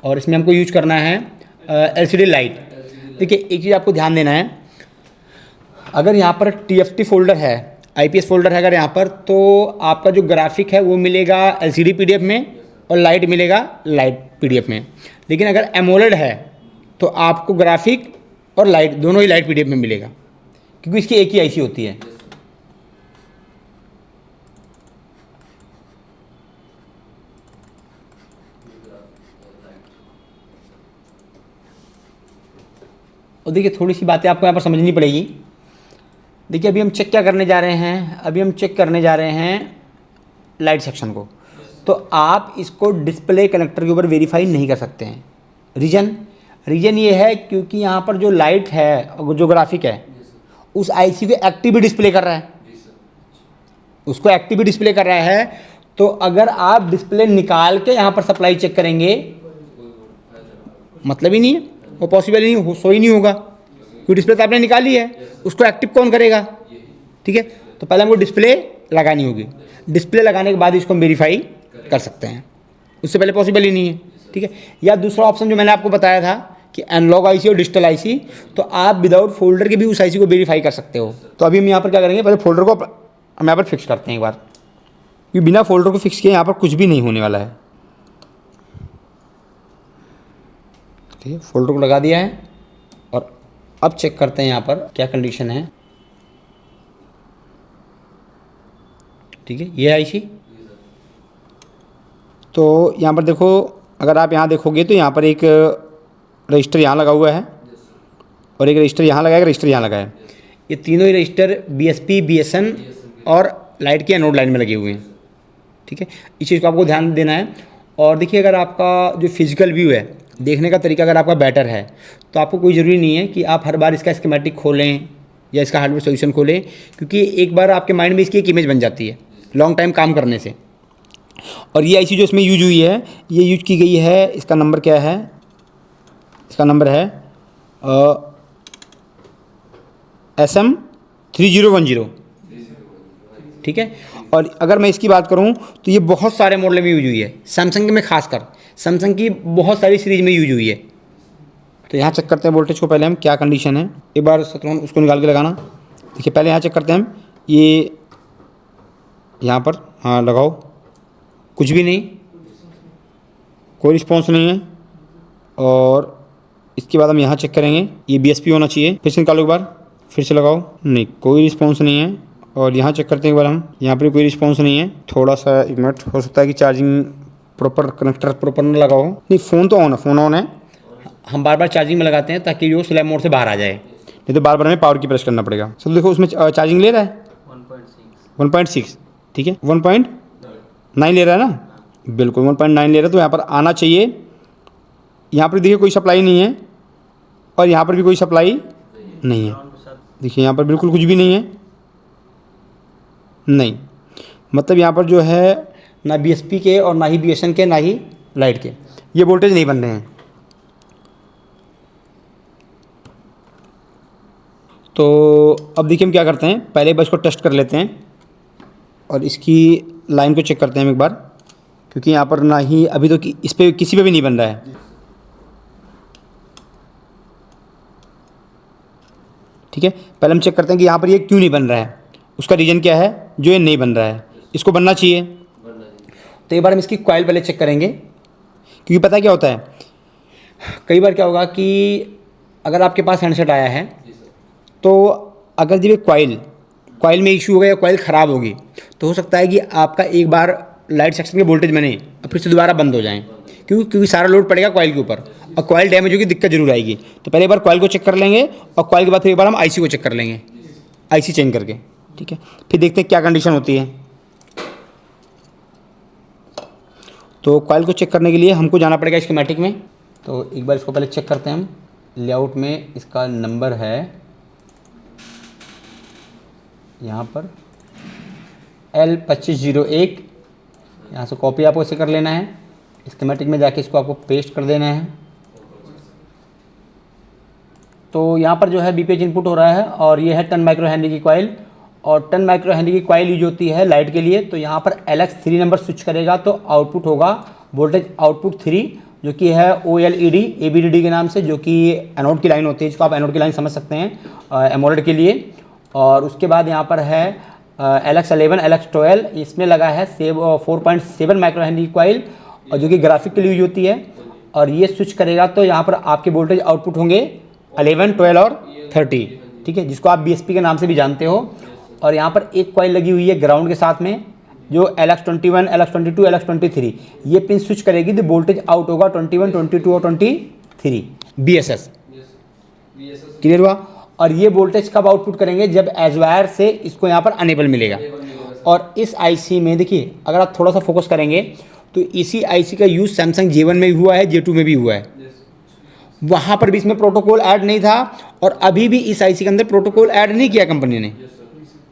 और इसमें हमको यूज करना है एलसीडी लाइट। देखिए एक चीज़ आपको ध्यान देना है, अगर यहाँ पर टीएफटी फोल्डर है, आईपीएस फोल्डर है अगर यहाँ पर, तो आपका जो ग्राफिक है वो मिलेगा एलसीडी पीडीएफ में और लाइट मिलेगा लाइट पीडीएफ में। लेकिन अगर एमोलेड है तो आपको ग्राफिक और लाइट दोनों ही लाइट पीडीएफ में मिलेगा, क्योंकि इसकी एक ही आईसी होती है। और देखिए थोड़ी सी बातें आपको यहाँ पर समझनी पड़ेगी। देखिए अभी हम चेक क्या करने जा रहे हैं, अभी हम चेक करने जा रहे हैं लाइट सेक्शन को। तो आप इसको डिस्प्ले कनेक्टर के ऊपर वेरीफाई नहीं कर सकते हैं। रीजन ये है क्योंकि यहाँ पर जो लाइट है, जो ग्राफिक है, उस आईसी को एक्टिव भी डिस्प्ले कर रहा है, उसको एक्टिव भी डिस्प्ले कर रहा है। तो अगर आप डिस्प्ले निकाल के यहाँ पर सप्लाई चेक करेंगे, मतलब ही नहीं है, वो पॉसिबल ही नहीं, सो ही नहीं होगा, क्योंकि डिस्प्ले तो आपने निकाली है, उसको एक्टिव कौन करेगा। ठीक है, तो पहले हमको डिस्प्ले लगानी होगी, डिस्प्ले लगाने के बाद इसको हम वेरीफाई कर सकते हैं, उससे पहले पॉसिबल ही नहीं है। ठीक है, या दूसरा ऑप्शन जो मैंने आपको बताया था कि एनालॉग आईसी और डिजिटल आईसी, तो आप विदाउट फोल्डर के भी उस आईसी को वेरीफाई कर सकते हो। तो अभी हम यहाँ पर क्या करेंगे, पहले फोल्डर को हम यहाँ पर फिक्स करते हैं एक बार, क्योंकि बिना फोल्डर को फिक्स किए यहाँ पर कुछ भी नहीं होने वाला है। ठीक है, फोल्डर को लगा दिया है, और अब चेक करते हैं यहाँ पर क्या कंडीशन है। ठीक है, ये आईसी, तो यहाँ पर देखो, अगर आप यहाँ देखोगे तो यहाँ पर एक रजिस्टर यहाँ लगा हुआ है, और एक रजिस्टर यहाँ लगा है, रजिस्टर यहाँ लगा है। ये तीनों ही रजिस्टर बीएसपी, बीएसएन और लाइट की एनोड लाइन में लगे हुए हैं। ठीक है, इस चीज़ को आपको ध्यान देना है। और देखिए अगर आपका जो फिजिकल व्यू है, देखने का तरीका अगर आपका बेटर है, तो आपको कोई ज़रूरी नहीं है कि आप हर बार इसका स्कीमेटिक खोलें या इसका हार्डवेयर सॉल्यूशन खोलें, क्योंकि एक बार आपके माइंड में इसकी एक इमेज बन जाती है लॉन्ग टाइम काम करने से। और ये आईसी जो इसमें यूज हुई है, ये यूज की गई है, इसका नंबर क्या है, इसका नंबर है SM3010। ठीक है, और अगर मैं इसकी बात करूं तो ये बहुत सारे मॉडल में यूज हुई है, सैमसंग में खासकर, सैमसंग की बहुत सारी सीरीज में यूज हुई है। तो यहाँ चेक करते हैं वोल्टेज को, पहले हम क्या कंडीशन है, एक बार शतरंज उसको निकाल के लगाना। देखिए पहले यहाँ चेक करते हैं हम, ये यहाँ पर हाँ लगाओ, कुछ भी नहीं, कोई रिस्पॉन्स नहीं है। और इसके बाद हम यहाँ चेक करेंगे, ये बीएसपी होना चाहिए, फिर से निकालो एक बार, फिर से लगाओ, नहीं कोई रिस्पॉन्स नहीं है। और यहाँ चेक करते हैं एक बार हम, यहाँ पर कोई रिस्पॉन्स नहीं है। थोड़ा सा एक मिनट, हो सकता है कि चार्जिंग प्रॉपर कनेक्टर प्रॉपर न लगा हो। नहीं, फ़ोन तो ऑन है, फ़ोन ऑन है, हम बार बार चार्जिंग में लगाते हैं ताकि वो स्लैब मोड से बाहर आ जाए, नहीं तो बार बार हमें पावर की प्रेस करना पड़ेगा। चलो देखो उसमें चार्जिंग ले रहा है 1.6, ठीक है 1.9 ले रहा है ना, बिल्कुल 1.9 ले रहा है। तो यहाँ पर आना चाहिए, यहाँ पर देखिए कोई सप्लाई नहीं है, और यहाँ पर भी कोई सप्लाई नहीं है। देखिए यहाँ पर बिल्कुल कुछ भी नहीं है, नहीं, मतलब यहाँ पर जो है ना बीएसपी के और ना ही बीएसएन के, ना ही लाइट के, ये वोल्टेज नहीं बन रहे हैं। तो अब देखिए हम क्या करते हैं, पहले बस को टेस्ट कर लेते हैं और इसकी लाइन को चेक करते हैं एक बार, क्योंकि यहाँ पर ना ही अभी तो इस पर किसी पे भी नहीं बन रहा है। ठीक है, पहले हम चेक करते हैं कि यहाँ पर ये क्यों नहीं बन रहा है, उसका रीज़न क्या है जो ये नहीं बन रहा है, इसको बनना चाहिए। तो एक बार हम इसकी कॉइल पहले चेक करेंगे, क्योंकि पता है क्या होता है, कई बार क्या होगा कि अगर आपके पास हैंडसेट आया है, तो अगर जब ये कॉइल में इशू होगा या कॉइल ख़राब होगी, तो हो सकता है कि आपका एक बार लाइट सेक्शन के वोल्टेज बने और फिर से दोबारा बंद हो जाएं, क्योंकि सारा लोड पड़ेगा कॉइल के ऊपर, और कॉइल डैमेज होगी, दिक्कत जरूर आएगी। तो पहले एक बार कॉइल को चेक कर लेंगे, और कॉइल के बाद फिर एक बार हम आईसी को चेक कर लेंगे, आईसी चेंज करके। ठीक है, फिर देखते हैं क्या कंडीशन होती है। तो कॉइल को चेक करने के लिए हमको जाना पड़ेगा स्कीमेटिक में। तो एक बार इसको पहले चेक करते हैं हम, लेआउट में इसका नंबर है यहाँ पर L2501, यहाँ से कॉपी आपको इसे कर लेना है, स्कीमेटिक में जाके इसको आपको पेस्ट कर देना है। तो यहाँ पर जो है बीपीएच इनपुट हो रहा है और ये है 10 माइक्रो हेनरी की कॉइल, और 10 माइक्रो हेनरी की कॉइल यूज होती है लाइट के लिए। तो यहाँ पर LX3 नंबर स्विच करेगा तो आउटपुट होगा वोल्टेज आउटपुट 3, जो कि है OLED ABDD के नाम से, जो कि एनोड की लाइन होती है, जिसको आप एनोड की लाइन समझ सकते हैं एमोलेड के लिए। और उसके बाद यहाँ पर है LX11 LX12, इसमें लगा है 4.7 माइक्रो हेनरी कॉइल, और जो कि ग्राफिक के लिए यूज होती है। और ये स्विच करेगा तो यहाँ पर आपके वोल्टेज आउटपुट होंगे 11, 12 और 30, ठीक है, जिसको आप BSP के नाम से भी जानते हो। और यहाँ पर एक कॉइल लगी हुई है ग्राउंड के साथ में, जो LX21 LX22 LX23, ये पिन स्विच करेगी तो वोल्टेज आउट होगा 21, 22 और 23 BSS। क्लियर हुआ? और ये वोल्टेज कब आउटपुट करेंगे? जब एज वायर से इसको यहाँ पर अनेबल मिलेगा। और इस IC में देखिए, अगर आप थोड़ा सा फोकस करेंगे तो इसी IC का यूज़ सैमसंग J1 में भी हुआ है, J2 में भी हुआ है। वहाँ पर भी इसमें प्रोटोकॉल ऐड नहीं था, और अभी भी इस IC के अंदर प्रोटोकॉल ऐड नहीं किया कंपनी ने,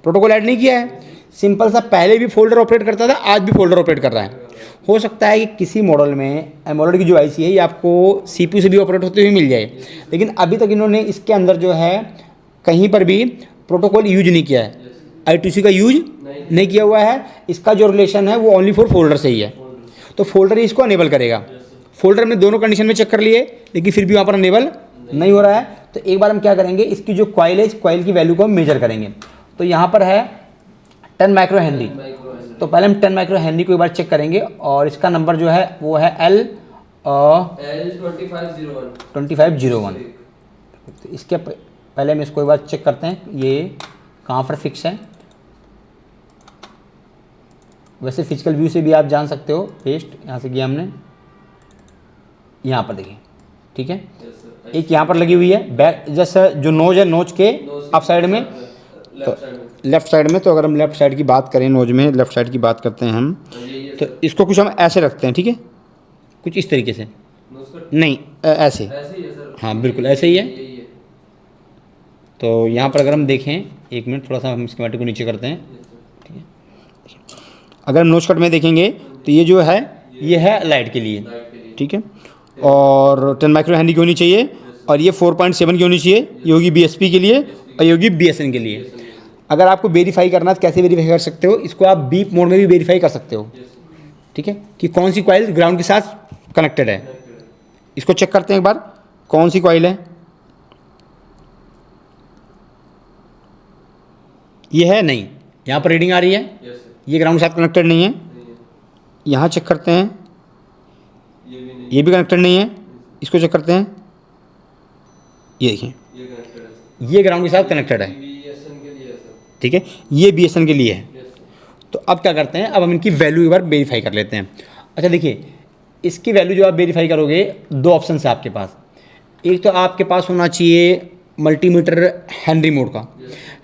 प्रोटोकॉल ऐड नहीं किया है। सिंपल सा, पहले भी फोल्डर ऑपरेट करता था, आज भी फोल्डर ऑपरेट कर रहा है। हो सकता है कि किसी मॉडल में एमोलेड की जो IC है ये आपको CPU से भी ऑपरेट होते हुए मिल जाए, लेकिन अभी तक इन्होंने इसके अंदर जो है कहीं पर भी प्रोटोकॉल यूज नहीं किया है, I2C का यूज नहीं किया हुआ है। इसका जो रिलेशन है वो ओनली फॉर फोल्डर से ही है, तो फोल्डर ही इसको अनेबल करेगा। फोल्डर में दोनों कंडीशन में चेक कर लिए, लेकिन फिर भी वहाँ पर अनेबल नहीं हो रहा है। तो एक बार हम क्या करेंगे, इसकी जो कॉइल है, इस कॉइल की वैल्यू को हम मेजर करेंगे। तो यहाँ पर है 10 माइक्रो हेनरी, तो पहले हम 10 माइक्रो हेनरी को एक बार चेक करेंगे, और इसका नंबर जो है वो है L2501। तो इसके पहले हम इसको एक बार चेक करते हैं, ये कहाँ पर फिक्स है। वैसे फिजिकल व्यू से भी आप जान सकते हो, पेस्ट यहाँ से किया हमने, यहाँ पर देखिए, ठीक है। एक यहाँ पर लगी हुई है बैक, जैसे जो नोज है, नोज के अप साइड में, तो लेफ्ट साइड में। तो अगर हम लेफ्ट साइड की बात करें, नोज में लेफ्ट साइड की बात करते हैं हम, तो इसको कुछ हम ऐसे रखते हैं, ठीक है, कुछ इस तरीके से, नहीं ऐसे, हाँ बिल्कुल ऐसे ही है। तो यहाँ पर अगर हम देखें, एक मिनट, थोड़ा सा हम स्कीमेटिक को नीचे करते हैं, ठीक है। अगर हम नोज कट में देखेंगे तो ये जो है, ये है लाइट के लिए, ठीक है, और 10 माइक्रो हेनरी की होनी चाहिए, और ये 4.7 की होनी चाहिए, ये होगी BSP के लिए, और ये होगी BSN के लिए। अगर आपको वेरीफाई करना है तो कैसे वेरीफाई कर सकते हो, इसको आप बीप मोड में भी वेरीफाई कर सकते हो, ठीक है, कि कौन सी कॉइल ग्राउंड के साथ कनेक्टेड है। इसको चेक करते हैं एक बार, कौन सी कॉइल है। ये है नहीं, यहाँ पर रीडिंग आ रही है, ये ग्राउंड के साथ कनेक्टेड नहीं है। यहाँ चेक करते हैं, ये भी कनेक्टेड नहीं है। इसको चेक करते हैं, ये देखिए, ये ग्राउंड के साथ कनेक्टेड है, ठीक है, ये BSN के लिए है। तो अब क्या करते हैं, अब हम इनकी वैल्यू एक बार वेरीफाई कर लेते हैं। अच्छा देखिए, इसकी वैल्यू जो आप वेरीफाई करोगे, दो ऑप्शन है आपके पास। एक तो आपके पास होना चाहिए मल्टीमीटर हेनरी मोड का,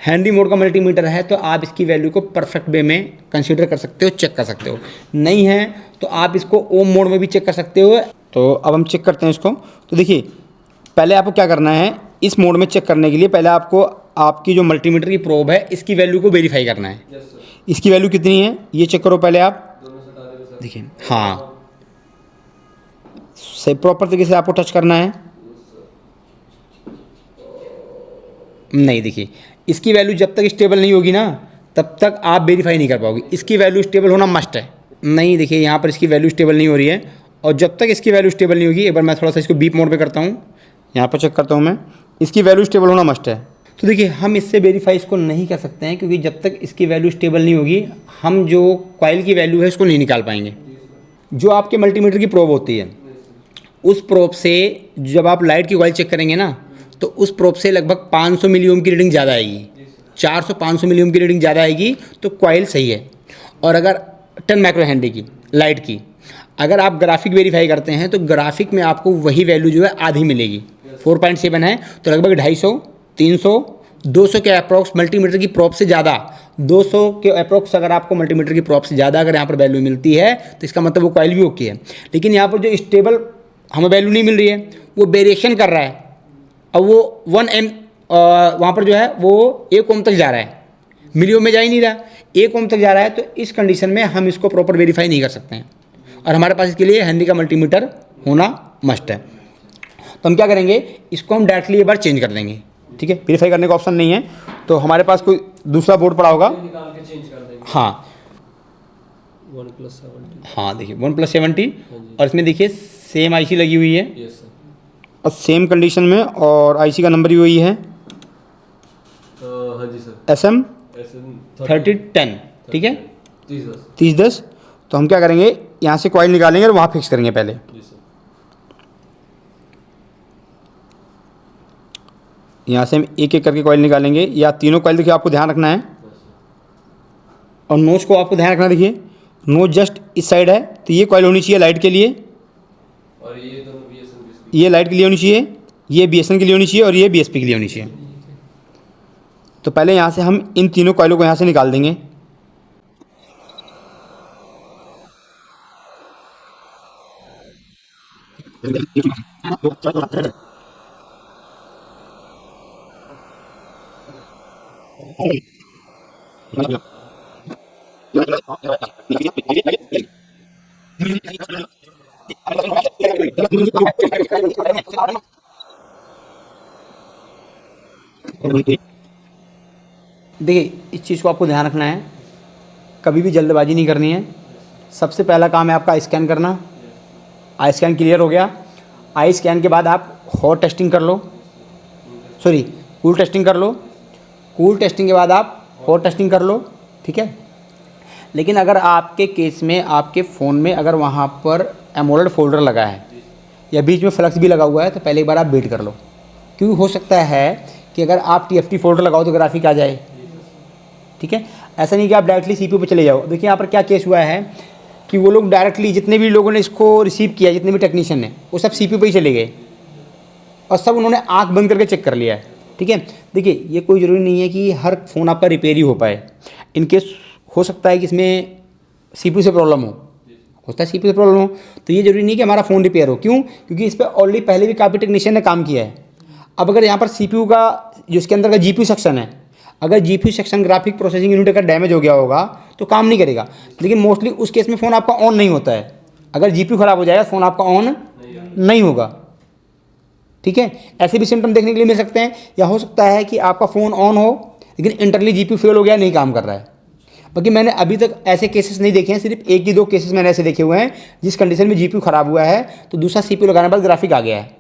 हेनरी मोड का मल्टीमीटर है तो आप इसकी वैल्यू को परफेक्ट वे में कंसीडर कर सकते हो, चेक कर सकते हो। नहीं है तो आप इसको ओम मोड में भी चेक कर सकते हो। तो अब हम चेक करते हैं इसको। तो देखिए, पहले आपको क्या करना है, इस मोड में चेक करने के लिए पहले आपको आपकी जो मल्टीमीटर की प्रोब है, इसकी वैल्यू को वेरीफाई करना है। इसकी वैल्यू कितनी है ये चेक करो पहले आप, देखिए, हाँ सही प्रॉपर तरीके से आपको टच करना है। नहीं, देखिए, इसकी वैल्यू जब तक स्टेबल नहीं होगी ना, तब तक आप वेरीफाई नहीं कर पाओगे। इसकी वैल्यू स्टेबल होना मस्ट है। नहीं, देखिए यहाँ पर इसकी वैल्यू स्टेबल नहीं हो रही है, और जब तक इसकी वैल्यू स्टेबल नहीं होगी, एक बार मैं थोड़ा सा इसको बीप मोड पे करता हूँ, यहाँ पर चेक करता हूँ मैं, इसकी वैल्यू स्टेबल होना मस्ट है। तो देखिए, हम इससे वेरीफाई इसको नहीं कर सकते हैं, क्योंकि जब तक इसकी वैल्यू स्टेबल नहीं होगी, हम जो कॉइल की वैल्यू है इसको नहीं निकाल पाएंगे। जो आपके मल्टीमीटर की प्रोब होती है, उस प्रोब से जब आप लाइट की कॉइल चेक करेंगे ना, तो उस प्रोब से लगभग 500 मिलीओम की रीडिंग ज़्यादा आएगी, 400-500 मिलीओम की रीडिंग ज़्यादा आएगी, तो कॉइल सही है। और अगर 10 माइक्रो हेनरी की लाइट की अगर आप ग्राफिक वेरीफाई करते हैं, तो ग्राफिक में आपको वही वैल्यू जो है आधी मिलेगी। 4.7 है तो लगभग 250, 300, 200 के अप्रॉक्स मल्टीमीटर की प्रोब से ज़्यादा, 200 के अप्रॉक्स अगर आपको मल्टीमीटर की प्रोब से ज़्यादा अगर यहाँ पर वैल्यू मिलती है, तो इसका मतलब वो कॉइल भी ओके है। लेकिन यहाँ पर जो स्टेबल हमें वैल्यू नहीं मिल रही है, वो वेरिएशन कर रहा है। अब वो 1 M वहाँ पर जो है वो 1 ओम तक जा रहा है, मिलियो में जा ही नहीं रहा, 1 ओम तक जा रहा है, तो इस कंडीशन में हम इसको प्रॉपर वेरीफाई नहीं कर सकते हैं और हमारे पास इसके लिए हेनरी का मल्टीमीटर होना मस्ट है। तो हम क्या करेंगे, इसको हम डायरेक्टली एक बार चेंज कर देंगे, ठीक है। वेरीफाई करने का ऑप्शन नहीं है, तो हमारे पास कोई दूसरा बोर्ड पड़ा होगा, निकाल के चेंज कर देंगे। हाँ 1+70। हाँ, देखिए 1+70 हाँ जी। और इसमें देखिए सेम आईसी लगी हुई है यस सर। और सेम कंडीशन में, और आईसी का नंबर भी वही है हाँ जी सर। SM ऐसे 3010, ठीक है, 3010। 3010। तो हम क्या करेंगे, यहाँ से कॉइल निकालेंगे और वहाँ फिक्स करेंगे पहले। जी सर। यहाँ से हम एक एक करके कॉइल निकालेंगे, या तीनों कॉइल, देखिए आपको ध्यान रखना है, और नोच को आपको ध्यान रखना, देखिए नोच जस्ट इस साइड है, तो ये कॉइल होनी चाहिए लाइट के लिए, और ये दोनों BSN ये लाइट के लिए होनी चाहिए, ये BSN के लिए होनी चाहिए और ये BSP के लिए होनी चाहिए। तो पहले यहाँ से हम इन तीनों कॉइलों को यहाँ से निकाल देंगे। देखिए इस चीज़ को आपको ध्यान रखना है, कभी भी जल्दबाजी नहीं करनी है। सबसे पहला काम है आपका आई स्कैन करना। आई स्कैन क्लियर हो गया, आई स्कैन के बाद आप हॉट टेस्टिंग कर लो, सॉरी कूल टेस्टिंग कर लो, कूल टेस्टिंग के बाद आप हॉट टेस्टिंग कर लो, ठीक है। लेकिन अगर आपके केस में, आपके फ़ोन में अगर वहाँ पर एमोलेड फोल्डर लगा है या बीच में फ्लक्स भी लगा हुआ है, तो पहले एक बार आप वेट कर लो, क्योंकि हो सकता है कि अगर आप TFT फोल्डर लगाओ तो ग्राफिक आ जाए, ठीक है। ऐसा नहीं कि आप डायरेक्टली CPU पे चले जाओ। देखिए यहाँ पर क्या केस हुआ है कि वो लोग डायरेक्टली, जितने भी लोगों ने इसको रिसीव किया, जितने भी टेक्नीशियन ने, वो सब CPU पे ही चले गए और सब उन्होंने आंख बंद करके चेक कर लिया है, ठीक है। देखिए ये कोई ज़रूरी नहीं है कि हर फ़ोन आपका रिपेयर ही हो पाए। इनकेस हो सकता है कि इसमें CPU से प्रॉब्लम होता है, CPU से प्रॉब्लम हो, तो ये ज़रूरी नहीं कि हमारा फ़ोन रिपेयर हो। क्यों? क्योंकि इस पर ऑलरेडी पहले भी काफ़ी टेक्नीशियन ने काम किया है। अब अगर यहाँ पर CPU का, जो इसके अंदर का GPU सेक्शन है, अगर GPU section, graphic processing unit अगर डैमेज हो गया होगा तो काम नहीं करेगा। लेकिन मोस्टली उस केस में फ़ोन आपका ऑन नहीं होता है। अगर GPU ख़राब हो जाएगा, फ़ोन आपका ऑन नहीं होगा, ठीक है। ऐसे भी सिम्टम देखने के लिए मिल सकते हैं, या हो सकता है कि आपका फ़ोन ऑन हो लेकिन इंटरनली GPU फेल हो गया, नहीं काम कर रहा है। बाकी मैंने अभी तक ऐसे केसेस नहीं देखे हैं, सिर्फ 1 ही 2 केसेस मैंने ऐसे देखे हुए हैं जिस कंडीशन में GPU ख़राब हुआ है तो दूसरा CPU लगाने के बाद ग्राफिक आ गया है।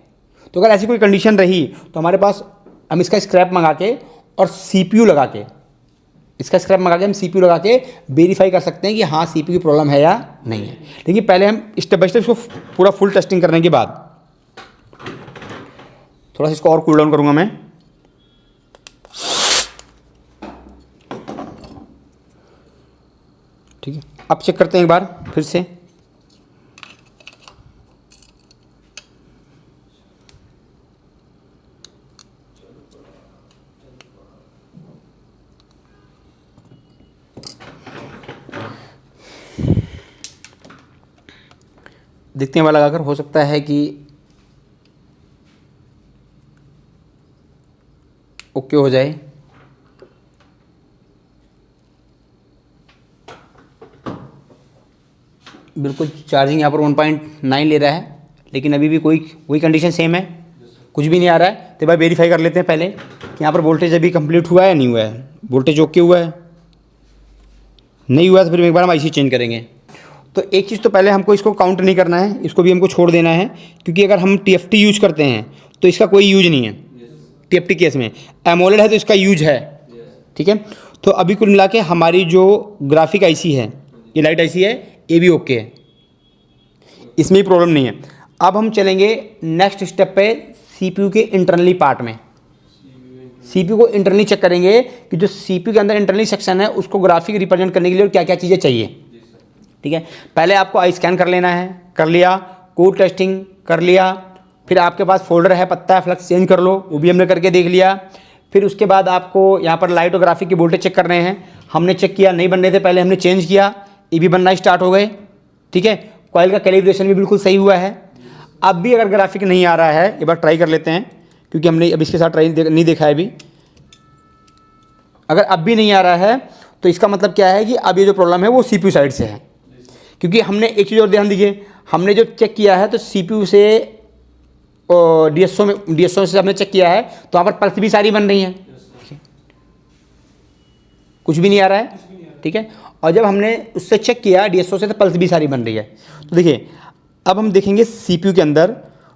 तो अगर ऐसी कोई कंडीशन रही तो हमारे पास, हम इसका स्क्रैप मंगा के और CPU लगा के, इसका स्क्रैप मंगा के हम CPU लगा के वेरीफाई कर सकते हैं कि हाँ CPU की प्रॉब्लम है या नहीं है। लेकिन पहले हम स्टेप बाय स्टेप इसको पूरा फुल टेस्टिंग करने के बाद, थोड़ा सा इसको और कूल डाउन करूँगा मैं। ठीक है, अब चेक करते हैं एक बार फिर से। देखते हैं वाला लगाकर, हो सकता है कि ओके हो जाए। बिल्कुल चार्जिंग यहाँ पर 1.9 ले रहा है, लेकिन अभी भी वही कंडीशन सेम है, कुछ भी नहीं आ रहा है। तो भाई वेरीफाई कर लेते हैं पहले कि यहाँ पर वोल्टेज अभी कंप्लीट हुआ है या नहीं हुआ है। वोल्टेज ओके हुआ है, नहीं हुआ तो फिर एक बार हम आईसी चेंज करेंगे। तो एक चीज़ तो पहले हमको इसको काउंट नहीं करना है, इसको भी हमको छोड़ देना है, क्योंकि अगर हम TFT यूज करते हैं तो इसका कोई यूज नहीं है। TFT केस में एमोलेड है तो इसका यूज है, ठीक है। तो अभी कुल मिला के हमारी जो ग्राफिक आईसी है, ये लाइट आईसी है, ये भी ओके है, इसमें भी प्रॉब्लम नहीं है। अब हम चलेंगे नेक्स्ट स्टेप पे, CPU के इंटरनली पार्ट में। CPU को इंटरनली चेक करेंगे कि जो CPU के अंदर इंटरनली सेक्शन है उसको ग्राफिक रिप्रेजेंट करने के लिए और क्या क्या चीज़ें चाहिए, ठीक है। पहले आपको आई स्कैन कर लेना है, कर लिया, कोड टेस्टिंग कर लिया, फिर आपके पास फोल्डर है, पत्ता है, फ्लक्स चेंज कर लो, वो भी हमने करके देख लिया। फिर उसके बाद आपको यहाँ पर लाइट और ग्राफिक के वोल्टेज चेक करने हैं, हमने चेक किया, नहीं बन रहे थे पहले, हमने चेंज किया, ये भी बनना स्टार्ट हो गए, ठीक है। कॉइल का कैलिब्रेशन भी बिल्कुल सही हुआ है। अब भी अगर ग्राफिक नहीं आ रहा है, एक बार ट्राई कर लेते हैं, क्योंकि हमने अब इसके साथ ट्राई नहीं देखा है अभी। अगर अब भी नहीं आ रहा है तो इसका मतलब क्या है कि अब ये जो प्रॉब्लम है वो CPU साइड से है। क्योंकि हमने एक चीज़ और ध्यान दीजिए, हमने जो चेक किया है तो CPU से DSO से हमने चेक किया है तो वहाँ पर पल्स भी सारी बन रही हैं, कुछ भी नहीं आ रहा है, ठीक है। और जब हमने उससे चेक किया DSO से तो पल्स भी सारी बन रही है। तो देखिए अब हम देखेंगे CPU के अंदर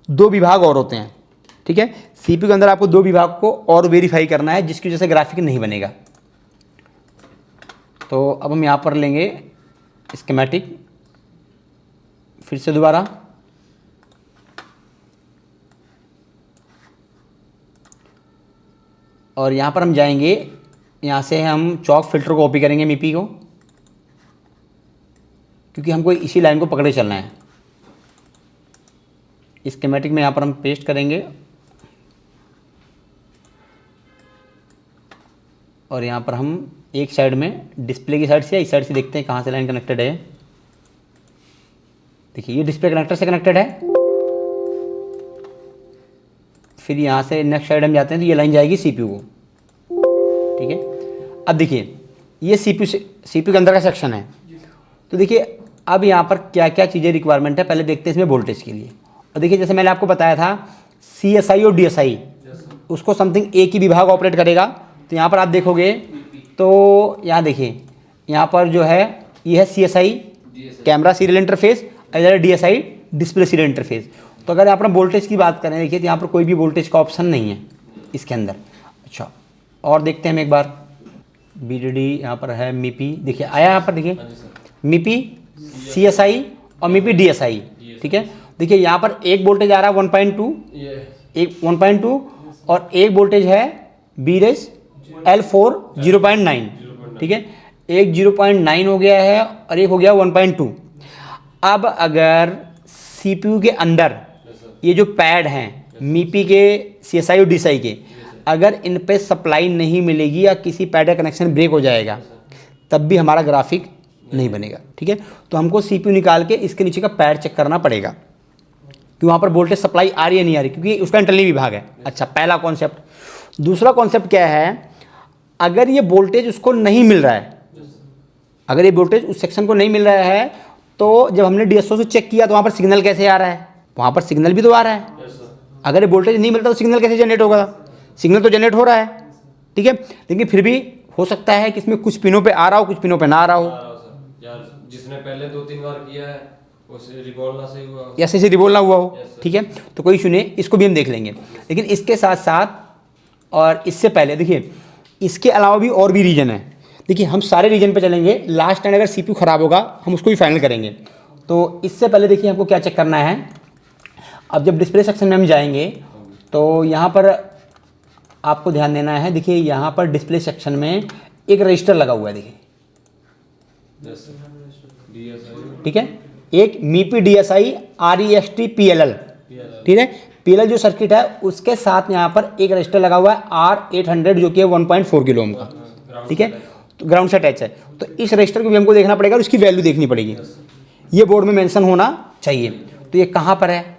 2 विभाग और होते हैं, ठीक है। CPU के अंदर आपको 2 विभाग को और वेरीफाई करना है जिसकी वजह से ग्राफिक नहीं बनेगा। तो अब हम यहाँ पर लेंगे स्कीमेटिक, फिर से दोबारा और यहाँ पर हम जाएंगे, यहाँ से हम चॉक फिल्टर को कॉपी करेंगे MIPI को, क्योंकि हमको इसी लाइन को पकड़े चलना है। स्कीमेटिक में यहाँ पर हम पेस्ट करेंगे और यहाँ पर हम एक साइड में डिस्प्ले की साइड से या इस साइड से देखते हैं कहाँ से लाइन कनेक्टेड है। देखिए ये डिस्प्ले कनेक्टर से कनेक्टेड है। फिर यहाँ से नेक्स्ट साइड हम जाते हैं तो ये लाइन जाएगी CPU को, ठीक है। अब देखिए ये CPU के अंदर का सेक्शन है। तो देखिए अब यहाँ पर क्या क्या चीज़ें रिक्वायरमेंट है, पहले देखते हैं इसमें वोल्टेज के लिए। और देखिए जैसे मैंने आपको बताया था CSI और DSI उसको समथिंग एक ही विभाग ऑपरेट करेगा। तो यहाँ पर आप देखोगे तो यहाँ देखिए यहाँ पर जो है ये है CSI कैमरा सीरियल इंटरफेस और इधर DSI डिस्प्ले सीरियल इंटरफेस। तो अगर यहाँ पर वोल्टेज की बात करें देखिए तो यहाँ पर कोई भी वोल्टेज का ऑप्शन नहीं है इसके अंदर। अच्छा और देखते हैं हम एक बार BDD यहाँ पर है MIPI, देखिए आया यहाँ पर, देखिए MIPI CSI और MIPI DSI, ठीक है। देखिए यहाँ पर एक वोल्टेज आ रहा है 1.2, एक 1.2 और एक वोल्टेज है BRES L4 0.9, ठीक है। एक 0.9 हो गया है और एक हो गया 1.2। अब अगर CPU के अंदर ये जो पैड हैं MIPI के CSI और DSI के, अगर इन पे सप्लाई नहीं मिलेगी या किसी पैड का कनेक्शन ब्रेक हो जाएगा तब भी हमारा ग्राफिक नहीं बनेगा, ठीक है। तो हमको CPU निकाल के इसके नीचे का पैड चेक करना पड़ेगा कि वहाँ पर वोल्टेज सप्लाई आ रही है नहीं आ रही, क्योंकि उसका इंटरनली विभाग है। अच्छा पहला कॉन्सेप्ट। दूसरा कॉन्सेप्ट क्या है, अगर ये वोल्टेज उसको नहीं मिल रहा है, अगर ये वोल्टेज उस सेक्शन को नहीं मिल रहा है तो जब हमने DSO से चेक किया तो वहाँ पर सिग्नल कैसे आ रहा है, वहाँ पर सिग्नल भी तो आ रहा है। अगर ये वोल्टेज नहीं मिलता तो सिग्नल कैसे जनरेट होगा, सिग्नल तो जनरेट हो रहा है, ठीक है। लेकिन फिर भी हो सकता है कि इसमें कुछ पिनों पे आ रहा हो कुछ पिनों पे ना आ रहा हो, यार जिसने पहले 2-3 बार किया है उसे रिबॉल ना सही हुआ, या से रिबोल ना हुआ हो, ठीक है। तो कोई इशू नहीं, इसको भी हम देख लेंगे। लेकिन इसके साथ साथ और इससे पहले देखिए इसके अलावा भी और भी रीजन है। देखिए हम सारे रीजन पे चलेंगे, लास्ट टाइम अगर CPU ख़राब होगा हम उसको भी फाइनल करेंगे। तो इससे पहले देखिए हमको क्या चेक करना है। अब जब डिस्प्ले सेक्शन में हम जाएंगे तो यहाँ पर आपको ध्यान देना है। देखिए यहाँ पर डिस्प्ले सेक्शन में एक रजिस्टर लगा हुआ है, देखिए, ठीक है। एक MIPI DSI REST PLL, ठीक है। PLL जो सर्किट है उसके साथ यहाँ पर एक रजिस्टर लगा हुआ है R800 जो कि है 1.4 किलो ओम का, ठीक है। तो ग्राउंड से अटैच है। तो इस रजिस्टर को भी हमको देखना पड़ेगा और उसकी वैल्यू देखनी पड़ेगी, ये बोर्ड में मेंशन होना चाहिए। तो ये कहाँ पर है,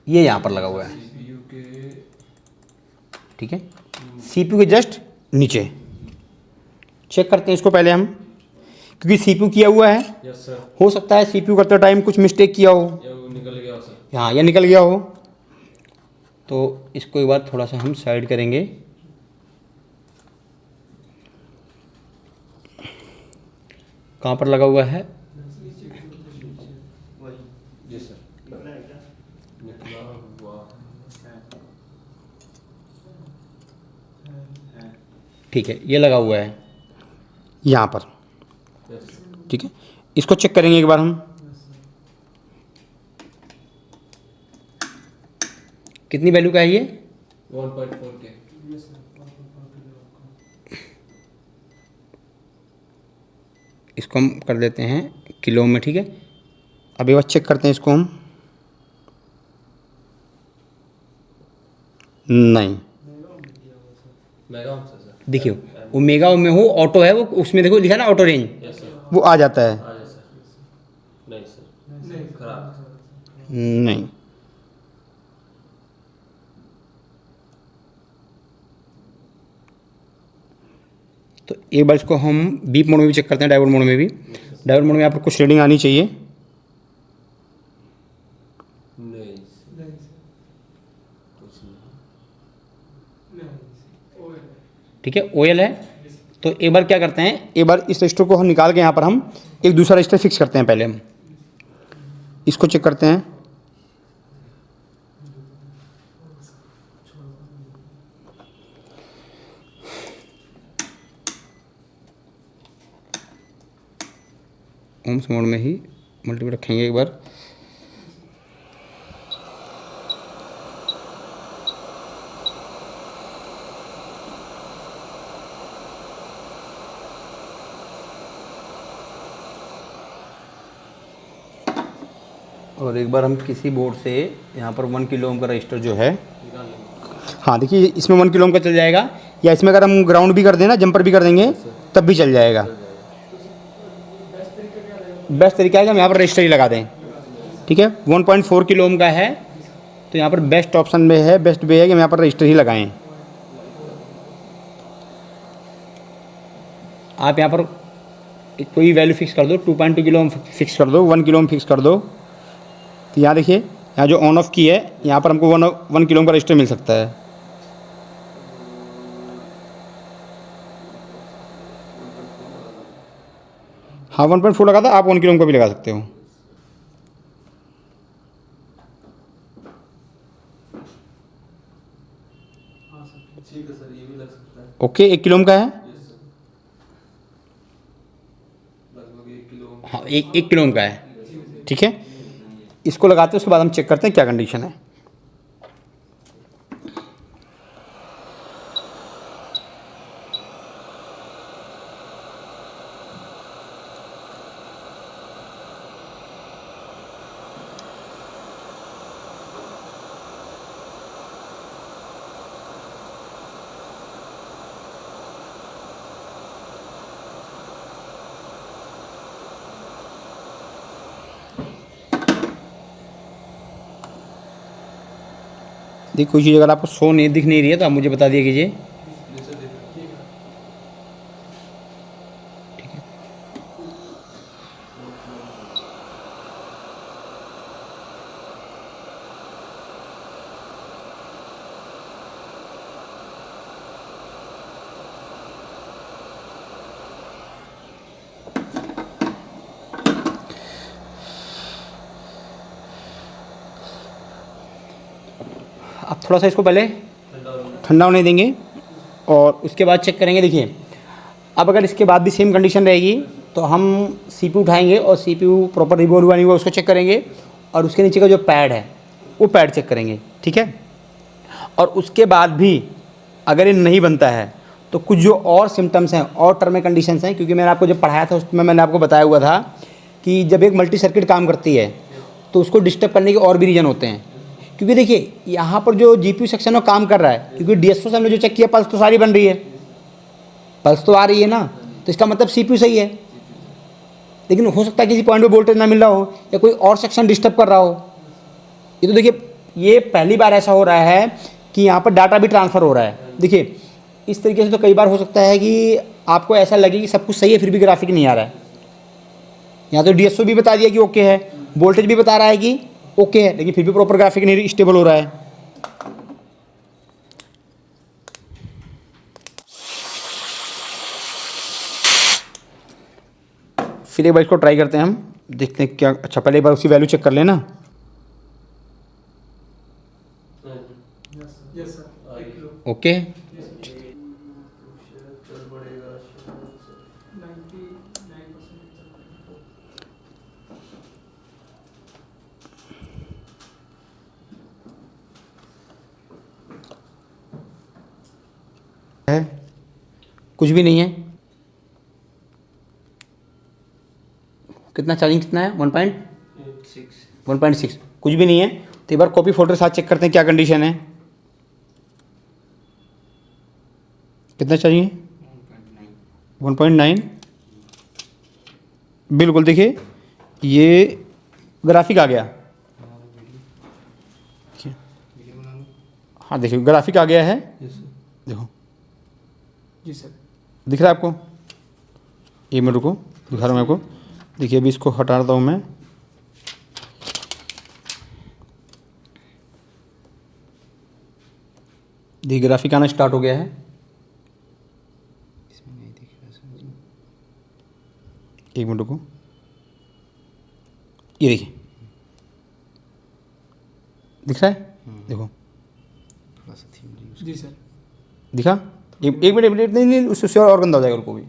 ये यहाँ पर लगा हुआ है, ठीक है। CPU के जस्ट नीचे चेक करते हैं इसको पहले हम, क्योंकि CPU किया हुआ है। Yes sir. हो सकता है CPU करते टाइम कुछ मिस्टेक किया हो, या वो निकल गया सर। हाँ या निकल गया हो। तो इसको एक बार थोड़ा सा हम साइड करेंगे। कहाँ पर लगा हुआ है, जी सर। निकला हुआ, ठीक है, ये लगा हुआ है यहाँ पर, यस। ठीक है। इसको चेक करेंगे एक बार हम, कितनी वैल्यू का है ये, 1.4 के। इसको हम कर देते हैं किलो में, ठीक है। अब एक बार चेक करते हैं इसको हम, नहीं मेगा ओम से सर। देखिए वो मेगा में हो, ऑटो है वो, उसमें देखो लिखा ना ऑटो रेंज, यस सर। वो आ जाता है। आ जाए सर। नहीं सर। खराब। नहीं, तो एक बार इसको हम बीप मोड में भी चेक करते हैं, डायोड मोड में भी। डायोड मोड में यहाँ पर कुछ रीडिंग आनी चाहिए। नहीं, ठीक है, OL है। तो एक बार क्या करते हैं, एक बार इस रजिस्टर को हम निकाल के यहाँ पर हम एक दूसरा रजिस्टर फिक्स करते हैं। पहले हम इसको चेक करते हैं। ओम्स मोड में ही मल्टीपल रखेंगे एक बार। और एक बार हम किसी बोर्ड से यहाँ पर 1 किलो ओम का रजिस्टर जो है, हाँ देखिए इसमें 1 किलो ओम का चल जाएगा, या इसमें अगर हम ग्राउंड भी कर दें ना, जंपर भी कर देंगे तब भी चल जाएगा। बेस्ट तरीका है कि हम यहाँ पर रजिस्टर ही लगा दें। ठीक है, 1.4 किलो ओम का है, तो यहाँ पर बेस्ट ऑप्शन में है, बेस्ट वे है कि हम यहाँ पर रजिस्टर ही लगाएं। आप यहाँ पर कोई वैल्यू फिक्स कर दो, 2.2 किलो ओम फिक्स कर दो, 1 किलो ओम फिक्स कर दो। तो यहाँ देखिए, यहाँ जो ऑन ऑफ की है, यहाँ पर हमको 1 किलो ओम का रजिस्टर मिल सकता है। हाँ 1.4 लगा था, आप 1 किलो ओम का भी लगा सकते हो। ठीक है सर, ये भी लग सकता है। ओके, 1 किलो ओम का है, लगभग 1 किलो। हाँ 1 किलो ओम का है। ठीक है, इसको लगाते हैं, उसके बाद हम चेक करते हैं क्या कंडीशन है। देखिए कोई चीज़ अगर आपको शो नहीं दिख नहीं रही है तो आप मुझे बता दिया कीजिए। ठीक है, आप थोड़ा सा इसको पहले ठंडा होने देंगे और उसके बाद चेक करेंगे। देखिए अब अगर इसके बाद भी सेम कंडीशन रहेगी तो हम CPU उठाएंगे और CPU प्रॉपर रिवॉल्व नहीं हुआ उसको चेक करेंगे, और उसके नीचे का जो पैड है वो पैड चेक करेंगे। ठीक है, और उसके बाद भी अगर ये नहीं बनता है तो कुछ जो और सिम्टम्स हैं और टर्म एंड कंडीशंस हैं, क्योंकि मैंने आपको जब पढ़ाया था उसमें मैंने आपको बताया हुआ था कि जब एक मल्टी सर्किट काम करती है तो उसको डिस्टर्ब करने के और भी रीज़न होते हैं। क्योंकि देखिए यहाँ पर जो GPU सेक्शन में काम कर रहा है, क्योंकि DSO से हमने जो चेक किया पल्स तो सारी बन रही है, पल्स तो आ रही है ना, तो इसका मतलब CPU सही है। लेकिन हो सकता है किसी पॉइंट पे वोल्टेज ना मिल रहा हो या कोई और सेक्शन डिस्टर्ब कर रहा हो। ये तो देखिए ये पहली बार ऐसा हो रहा है कि यहाँ पर डाटा भी ट्रांसफ़र हो रहा है। देखिए इस तरीके से तो कई बार हो सकता है कि आपको ऐसा लगे कि सब कुछ सही है फिर भी ग्राफिक नहीं आ रहा है। यहाँ तो DSO भी बता दिया कि ओके है, वोल्टेज भी बता रहा है कि ओके है, लेकिन फिर भी प्रॉपर ग्राफिक नहीं स्टेबल हो रहा है। फिर एक बार इसको ट्राई करते हैं, हम देखते हैं क्या। अच्छा पहले एक बार उसकी वैल्यू चेक कर लेना। ओके, है कुछ भी नहीं है। कितना चार्जिंग कितना है? 1.6 कुछ भी नहीं है। तो एक बार कॉपी फोल्डर के साथ चेक करते हैं क्या कंडीशन है। कितना चाहिए? 1.9 बिल्कुल। देखिए ये ग्राफिक आ गया, देखिए, हाँ देखिए ग्राफिक आ गया है, देखो जी सर। दिख रहा है आपको? एक मिनट रुको, दिखा रहा हूँ मैं आपको। देखिए अभी इसको हटा देता हूँ मैं। देखिए ग्राफिक आना स्टार्ट हो गया है। एक मिनट रुको, ये देखिए दिख रहा है, देखो जी सर। दिखा। एक मिनट नहीं नहीं, उससे और गंदा हो जाएगा, उनको भी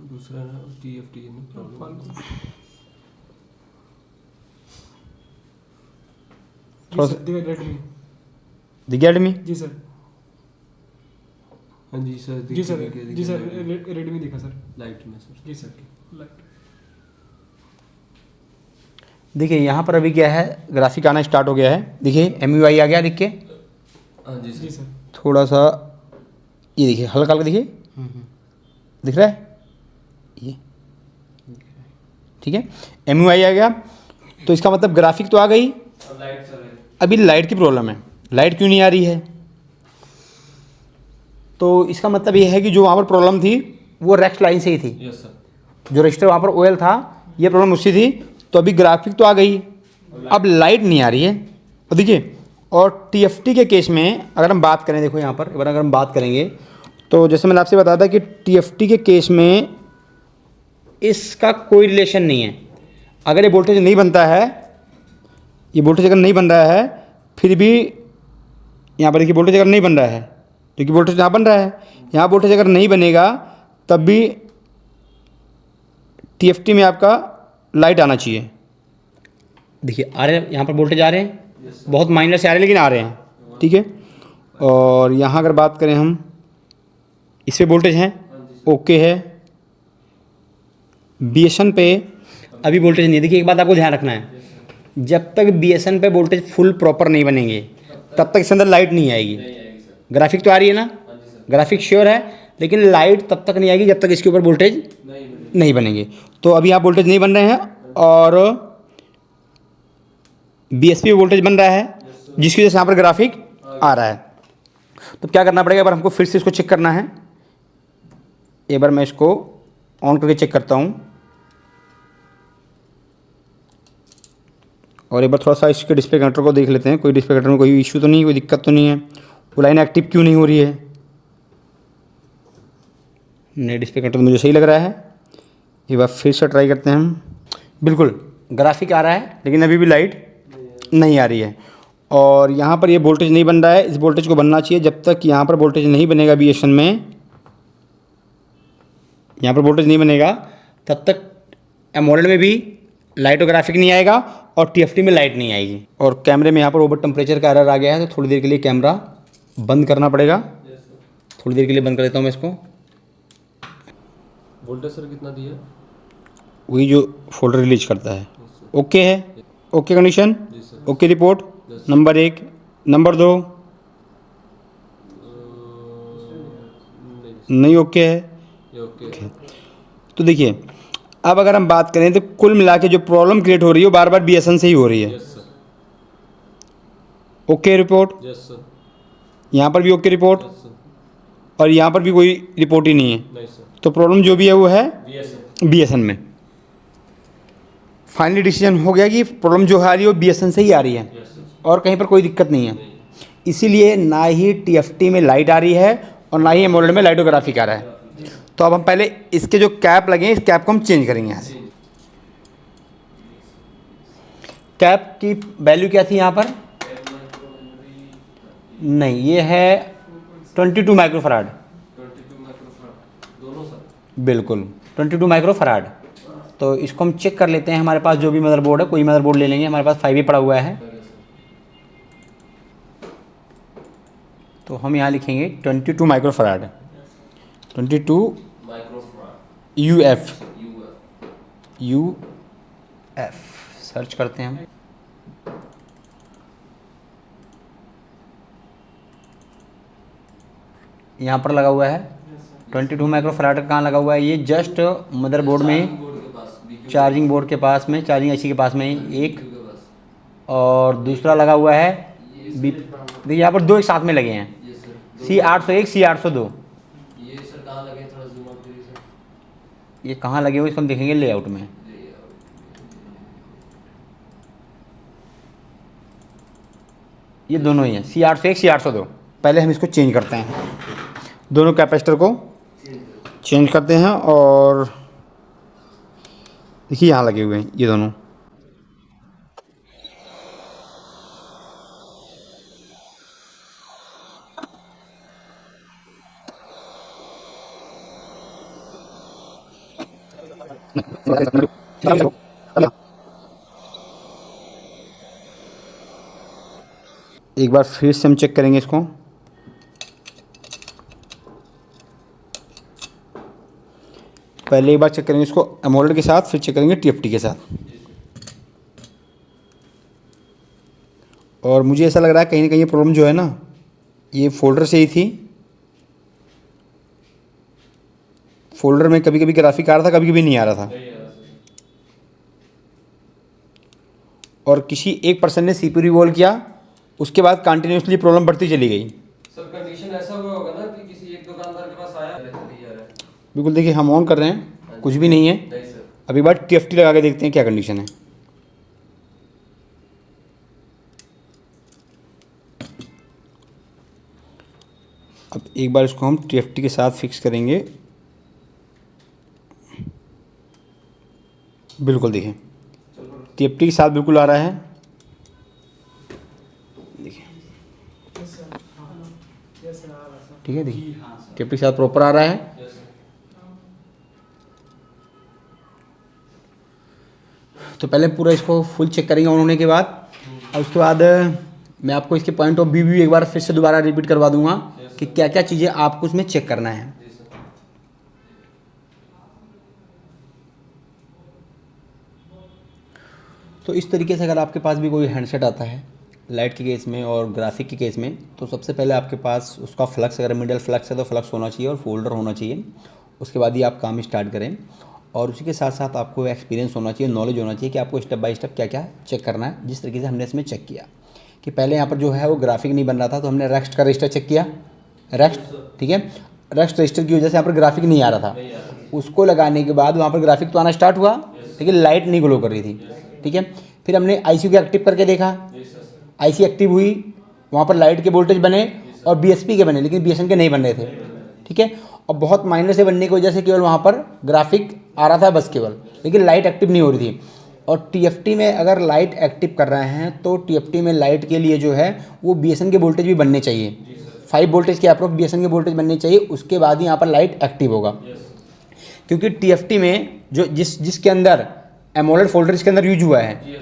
दूसरा ना TFT में प्रॉब्लम। थोड़ा सा रेडमी। दिख गया रेडमी? जी सर। हाँ जी सर, जी सर। जी सर, रेडमी दिखा सर। लाइट में सर। जी सर। लाइट। देखिए यहाँ पर अभी क्या है, ग्राफिक आना स्टार्ट हो गया है। देखिए MUI आ गया, दिख के हाँ जी जी सर। सर। थोड़ा सा ये देखिए हल्का हल्का देखिए, दिख रहा है ये, ठीक है। MUI आ गया, तो इसका मतलब ग्राफिक तो आ गई। अब लाइट सर है। अभी लाइट की प्रॉब्लम है, लाइट क्यों नहीं आ रही है? तो इसका मतलब ये है कि जो वहाँ पर प्रॉब्लम थी वो रेक्स लाइन से ही थी, यस सर। जो रजिस्टर वहाँ पर OL था, ये प्रॉब्लम उससे थी। तो अभी ग्राफिक तो आ गई, अब लाइट नहीं आ रही है। और देखिए, और TFT के केस में अगर हम बात करें, देखो यहाँ पर अगर हम बात करेंगे तो जैसे मैंने आपसे बताया था कि TFT के केस में इसका कोई रिलेशन नहीं है। अगर ये वोल्टेज नहीं बनता है, ये वोल्टेज अगर नहीं बन रहा है, फिर भी यहाँ पर देखिए वोल्टेज अगर नहीं बन रहा है, क्योंकि वोल्टेज यहाँ बन रहा है, यहाँ वोल्टेज अगर नहीं बनेगा तब भी TFT में आपका लाइट आना चाहिए। देखिए आ रहे हैं, यहाँ पर वोल्टेज आ रहे हैं, बहुत माइनर से आ रहे हैं लेकिन आ रहे हैं, ठीक है। और यहाँ अगर बात करें हम, इस पे वोल्टेज है, ओके है। BSN पे अभी वोल्टेज नहीं है। देखिए एक बात आपको ध्यान रखना है, जब तक BSN पे वोल्टेज फुल प्रॉपर नहीं बनेंगे तब तक इसके अंदर लाइट नहीं आएगी। ग्राफिक तो आ रही है ना, ग्राफिक श्योर है, लेकिन लाइट तब तक नहीं आएगी जब तक इसके ऊपर वोल्टेज नहीं बनेंगे। तो अभी यहाँ वोल्टेज नहीं बन रहे हैं और BSP पे वोल्टेज बन रहा है, जिसकी वजह से यहाँ पर ग्राफिक आ रहा है। तो क्या करना पड़ेगा, एक बार हमको फिर से इसको चेक करना है। एक बार मैं इसको ऑन करके चेक करता हूँ, और एक बार थोड़ा सा इसके डिस्प्ले कनेक्टर को देख लेते हैं, कोई डिस्प्ले कनेक्टर में कोई इशू तो नहीं, कोई दिक्कत तो नहीं है, वो लाइन एक्टिव क्यों नहीं हो रही है। नहीं, डिस्प्ले कनेक्टर तो मुझे सही लग रहा है। एक बार फिर से ट्राई करते हैं हम। बिल्कुल ग्राफिक आ रहा है लेकिन अभी भी लाइट नहीं आ रही है, और यहाँ पर ये वोल्टेज नहीं बन रहा है। इस वोल्टेज को बनना चाहिए। जब तक यहाँ पर वोल्टेज नहीं बनेगा BSN में, यहाँ पर वोल्टेज नहीं बनेगा, तब तक एमोलेड में भी लाइट और ग्राफिक नहीं आएगा और TFT में लाइट नहीं आएगी। और कैमरे में यहाँ पर ओवर टेम्परेचर का एरर आ गया है, तो थोड़ी देर के लिए कैमरा बंद करना पड़ेगा। थोड़ी देर के लिए बंद कर देता हूँ मैं इसको। वोल्टेज सर कितना दिया? वही जो फोल्डर रिलीज करता है। ओके है, ओके कंडीशन, जी sir. Okay report, number 1, number 2 नहीं ओके है। ये ओके। तो देखिए अब अगर हम बात करें तो कुल मिला के जो प्रॉब्लम क्रिएट हो रही है वो बार बार BSN से ही हो रही है। Yes sir. Okay report, yes sir. यहाँ पर भी ओके रिपोर्ट, यस सर। और यहाँ पर भी कोई रिपोर्ट ही नहीं है। नहीं सर। तो प्रॉब्लम जो भी है वो है BSN। में। फाइनली डिसीजन हो गया कि प्रॉब्लम जो आ रही है वो BSN से ही आ रही है, यस सर। और कहीं पर कोई दिक्कत नहीं है। इसीलिए ना ही TFT में लाइट आ रही है और ना ही एमोलेड में लाइटोग्राफिक आ रहा है। तो अब हम पहले इसके जो कैप लगे हैं, इस कैप को हम चेंज करेंगे यहाँ से। कैप की वैल्यू क्या थी यहाँ पर? नहीं, ये है 22 माइक्रोफराड। 22 माइक्रोफराड दोनों सर? बिल्कुल 22 माइक्रोफराड। तो इसको हम चेक कर लेते हैं। हमारे पास जो भी मदरबोर्ड है, कोई मदरबोर्ड ले लेंगे, हमारे पास 5 पड़ा हुआ है। तो हम यहाँ लिखेंगे 22 microfarad, 22 microfarad UF, UF। UF search करते हैं हम। यहाँ पर लगा हुआ है 22 माइक्रोफराड। कहाँ लगा हुआ है? ये जस्ट मदरबोर्ड में, चार्जिंग बोर्ड के पास में, चार्जिंग IC के पास में ही एक और दूसरा लगा हुआ है बी। देखिए यहाँ पर दो एक साथ में लगे हैं, ये सर C801 C802। ये सर कहाँ लगे, थोड़ा जूम आउट करिए सर। ये कहाँ लगे हुए इसको हम देखेंगे लेआउट में। ये दोनों ही हैं C801 C802। पहले हम इसको चेंज करते हैं, दोनों कैपेसिटर को चेंज करते हैं। और देखिए यहाँ लगे हुए हैं ये दोनों। एक बार फिर से हम चेक करेंगे इसको। पहले एक बार चेक करेंगे इसको एमोलेड के साथ, फिर चेक करेंगे टीएफटी के साथ। और मुझे ऐसा लग रहा है कहीं ना कहीं ये प्रॉब्लम जो है ना, ये फोल्डर से ही थी। फोल्डर में कभी कभी ग्राफिक आ रहा था, कभी कभी नहीं आ रहा था। और किसी एक पर्सन ने सीपीयू रिवॉल्व किया, उसके बाद कंटिन्यूसली प्रॉब्लम बढ़ती चली गई। सर कंडीशन ऐसा हुआ होगा ना कि किसी एक दुकानदार के पास आया चली जा रहा है। बिल्कुल, देखिए हम ऑन कर रहे हैं, कुछ भी नहीं है। नहीं सर। अभी एक बार टीएफटी लगा के देखते हैं क्या कंडीशन है। अब एक बार इसको हम टीएफटी के साथ फिक्स करेंगे। बिल्कुल देखिए टीएफटी के साथ बिल्कुल आ रहा है। देखिए ठीक है, देखिए टीएफटी के साथ प्रॉपर आ रहा है। तो पहले पूरा इसको फुल चेक करेंगे ऑन होने के बाद, और उसके बाद मैं आपको इसके पॉइंट ऑफ व्यू भी एक बार फिर से दोबारा रिपीट करवा दूंगा कि क्या क्या चीज़ें आपको उसमें चेक करना है। तो इस तरीके से अगर आपके पास भी कोई हैंडसेट आता है लाइट के केस में और ग्राफिक के केस में, तो सबसे पहले आपके पास उसका फ्लक्स, अगर मिडल फ्लक्स है तो फ्लक्स होना चाहिए और फोल्डर होना चाहिए। उसके बाद ही आप काम स्टार्ट करें। और उसी के साथ साथ आपको एक्सपीरियंस होना चाहिए, नॉलेज होना चाहिए कि आपको स्टेप बाय स्टेप क्या क्या चेक करना है। जिस तरीके से हमने इसमें चेक किया कि पहले यहाँ पर जो है वो ग्राफिक नहीं बन रहा था, तो हमने रेक्स्ट का रजिस्टर चेक किया। रेक्स्ट, ठीक है, रेक्स्ट रजिस्टर की वजह से यहाँ पर ग्राफिक नहीं आ रहा था। उसको लगाने के बाद वहाँ पर ग्राफिक तो आना स्टार्ट हुआ, लेकिन लाइट नहीं ग्लो कर रही थी। ठीक है, फिर हमने आईसीयू को एक्टिव करके देखा, आईसी एक्टिव हुई, वहाँ पर लाइट के वोल्टेज बने और बीएसपी के बने, लेकिन बीएसएन के नहीं बन रहे थे। ठीक है, और बहुत माइनर से बनने की वजह से केवल वहाँ पर ग्राफिक आ रहा था बस केवल, लेकिन लाइट एक्टिव नहीं हो रही थी। और टीएफटी में अगर लाइट एक्टिव कर रहे हैं तो टीएफटी में लाइट के लिए जो है वो बीएसएन के वोल्टेज भी बनने चाहिए। 5 वोल्टेज के अप्रोक्स बीएसएन के वोल्टेज बनने चाहिए, उसके बाद ही यहाँ पर लाइट एक्टिव होगा। क्योंकि टीएफटी में जो जिसके अंदर एमोलेड फोल्डर जिसके अंदर यूज हुआ है,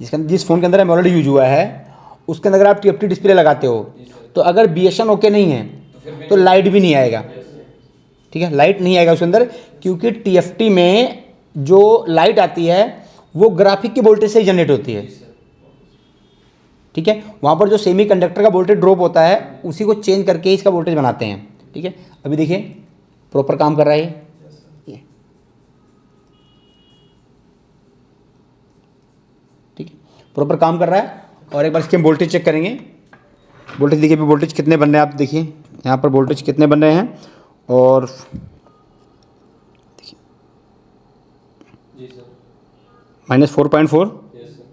जिस फ़ोन के अंदर एमोलेड यूज हुआ है, उसके अंदर अगर आप टीएफटी डिस्प्ले लगाते हो तो अगर बीएसएन ओके नहीं है तो लाइट भी नहीं आएगा। ठीक है, लाइट नहीं आएगा उसके अंदर, क्योंकि टीएफटी में जो लाइट आती है वो ग्राफिक के वोल्टेज से ही जनरेट होती है। ठीक है, वहाँ पर जो सेमी कंडक्टर का वोल्टेज ड्रॉप होता है उसी को चेंज करके इसका वोल्टेज बनाते हैं। ठीक है, अभी देखिए प्रॉपर काम कर रहा है ये। ठीक है, प्रॉपर काम कर रहा है। और एक बार इसके हम वोल्टेज चेक करेंगे। वोल्टेज देखिए, वोल्टेज कितने बन रहे हैं आप देखिए यहाँ पर वोल्टेज कितने बन रहे हैं। और देखिए -4.4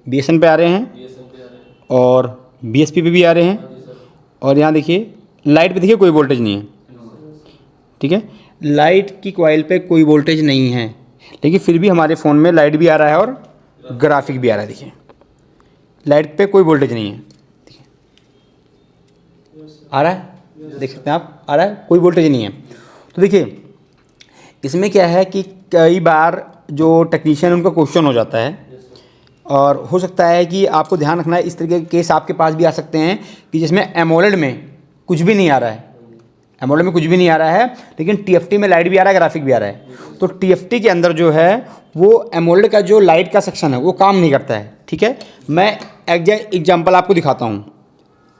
बीएसएन पे आ रहे हैं और बीएसपी पे भी आ रहे हैं। और यहाँ देखिए लाइट पे देखिए कोई वोल्टेज नहीं है। ठीक है, लाइट की कॉइल पे कोई वोल्टेज नहीं है, लेकिन फिर भी हमारे फ़ोन में लाइट भी आ रहा है और ग्राफिक भी आ रहा है। देखिए लाइट पे कोई वोल्टेज नहीं है, देखिए आ रहा है, देख सकते हैं आप, आ रहा है, कोई वोल्टेज नहीं है। तो देखिए इसमें क्या है कि कई बार जो टेक्नीशियन उनका क्वेश्चन हो जाता है, और हो सकता है कि आपको ध्यान रखना है इस तरीके के केस आपके पास भी आ सकते हैं कि जिसमें एमोलेड में कुछ भी नहीं आ रहा है, एमोलेड में कुछ भी नहीं आ रहा है, लेकिन टीएफटी में लाइट भी आ रहा है, ग्राफिक भी आ रहा है। तो टीएफटी के अंदर जो है वो एमोलेड का जो लाइट का सेक्शन है वो काम नहीं करता है। ठीक है, मैं एग्जाम्पल आपको दिखाता हूँ,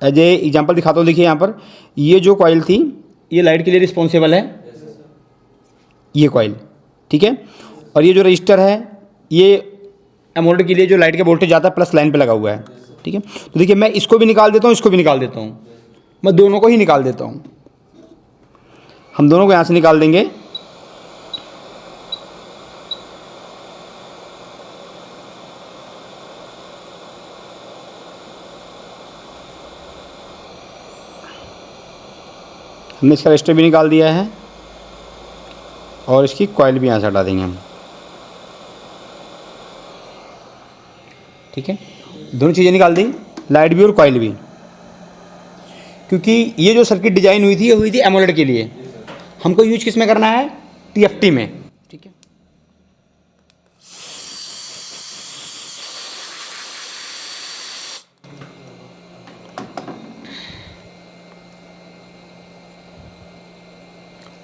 एज ए एग्जाम्पल दिखाता हूँ। देखिए यहाँ पर ये जो कॉइल थी ये लाइट के लिए रिस्पॉन्सिबल है, ये कॉइल। ठीक है, और ये जो रजिस्टर है ये एमोलेड के लिए जो लाइट का वोल्टेज जाता है प्लस लाइन पे लगा हुआ है। ठीक है। तो देखिए मैं इसको भी निकाल देता हूँ, इसको भी निकाल देता हूँ, मैं दोनों को ही निकाल देता हूँ। हम दोनों को यहाँ से निकाल देंगे। हमने इसका रजिस्टर भी निकाल दिया है और इसकी कॉइल भी यहाँ से हटा देंगे हम, ठीक है। दोनों चीज़ें निकाल दी, लाइट भी और कॉइल भी, क्योंकि ये जो सर्किट डिजाइन हुई थी ये हुई थी एमोलेड के लिए। हमको यूज किस में करना है? टीएफटी में, ठीक है।